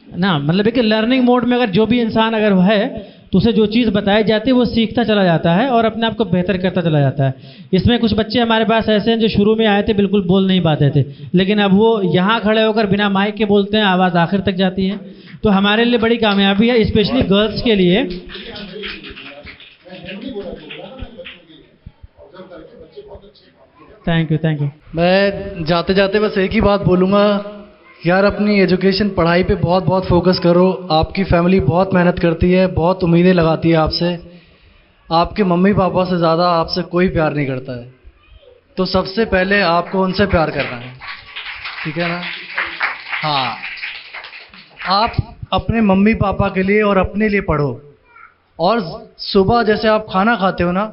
ना, मतलब है कि लर्निंग मोड में अगर जो भी इंसान अगर है तो उसे जो चीज़ बताई जाती है वो सीखता चला जाता है और अपने आप को बेहतर करता चला जाता है। इसमें कुछ बच्चे हमारे पास ऐसे हैं जो शुरू में आए थे बिल्कुल बोल नहीं पाते थे, लेकिन अब वो यहाँ खड़े होकर बिना माइक के बोलते हैं, आवाज़ आखिर तक जाती है। तो हमारे लिए बड़ी कामयाबी है, स्पेशली गर्ल्स के लिए। Thank you. मैं जाते जाते बस एक ही बात बोलूँगा, यार अपनी एजुकेशन पढ़ाई पे बहुत बहुत फोकस करो। आपकी फैमिली बहुत मेहनत करती है, बहुत उम्मीदें लगाती है आपसे। आपके मम्मी पापा से ज़्यादा आपसे कोई प्यार नहीं करता है, तो सबसे पहले आपको उनसे प्यार करना है, ठीक है ना? हाँ, आप अपने मम्मी पापा के लिए और अपने लिए पढ़ो। और सुबह जैसे आप खाना खाते हो ना,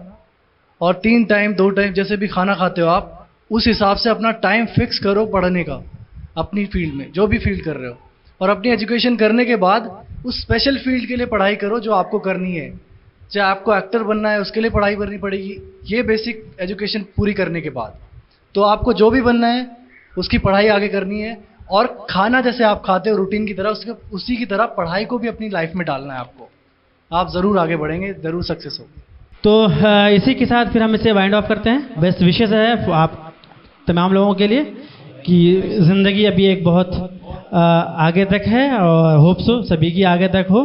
और 3 टाइम 2 टाइम जैसे भी खाना खाते हो आप, उस हिसाब से अपना टाइम फिक्स करो पढ़ने का, अपनी फील्ड में जो भी फील्ड कर रहे हो। और अपनी एजुकेशन करने के बाद उस स्पेशल फील्ड के लिए पढ़ाई करो जो आपको करनी है। चाहे आपको एक्टर बनना है उसके लिए पढ़ाई करनी पड़ेगी, ये बेसिक एजुकेशन पूरी करने के बाद। तो आपको जो भी बनना है उसकी पढ़ाई आगे करनी है। और खाना जैसे आप खाते हो रूटीन की तरह, उसी की तरह पढ़ाई को भी अपनी लाइफ में डालना है आपको। आप ज़रूर आगे बढ़ेंगे, ज़रूर सक्सेस होगी। तो इसी के साथ फिर हम इसे वाइंड ऑफ करते हैं। बेस्ट विशेस है आप तमाम लोगों के लिए कि ज़िंदगी अभी एक बहुत आगे तक है, और होप सो सभी की आगे तक हो,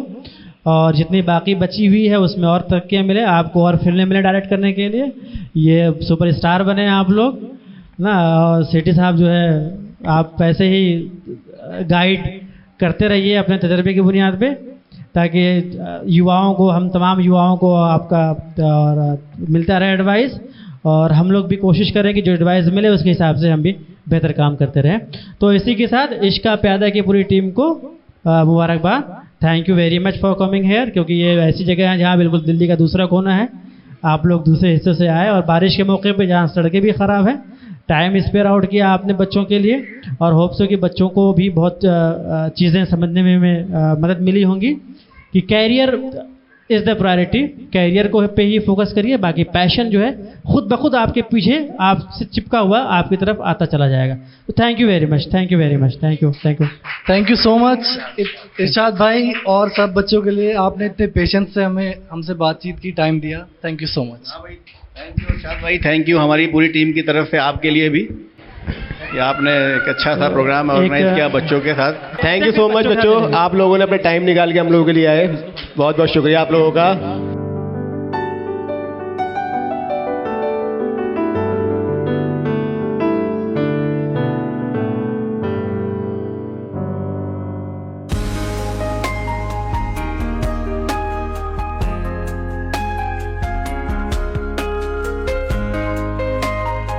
और जितनी बाकी बची हुई है उसमें और तरक्कियाँ मिले आपको, और फिल्में मिले डायरेक्ट करने के लिए। ये सुपरस्टार बने आप लोग ना, और सेठी साहब जो है आप ऐसे ही गाइड करते रहिए अपने तजर्बे की बुनियाद पे, ताकि युवाओं को, हम तमाम युवाओं को आपका मिलता रहे एडवाइस, और हम लोग भी कोशिश करें कि जो एडवाइस मिले उसके हिसाब से हम भी बेहतर काम करते रहें। तो इसी के साथ इश्का प्यादा की पूरी टीम को मुबारकबाद। Thank you very much for coming here, क्योंकि ये ऐसी जगह है जहाँ बिल्कुल दिल्ली का दूसरा कोना है, आप लोग दूसरे हिस्से से आए, और बारिश के मौके पे जहाँ सड़कें भी ख़राब है, टाइम स्पेयर आउट किया आपने बच्चों के लिए। और होप सो कि बच्चों को भी बहुत चीज़ें समझने में मदद मिली होंगी कि career is the priority, career को पे ही फोकस करिए, बाकी पैशन जो है खुद ब खुद आपके पीछे आपसे चिपका हुआ आपकी तरफ आता चला जाएगा। तो thank you very much, thank you very much, thank you so much Irshad भाई और सब बच्चों के लिए। आपने इतने पेशेंस से हमसे बातचीत की, टाइम दिया। Thank you so much. Thank you Irshad भाई, थैंक यू हमारी पूरी टीम की तरफ से आपके लिए भी, कि आपने एक अच्छा सा प्रोग्राम ऑर्गेनाइज किया बच्चों के साथ। थैंक यू सो मच बच्चों, आप लोगों ने अपने टाइम निकाल के हम लोगों के लिए आए, बहुत बहुत शुक्रिया आप लोगों का।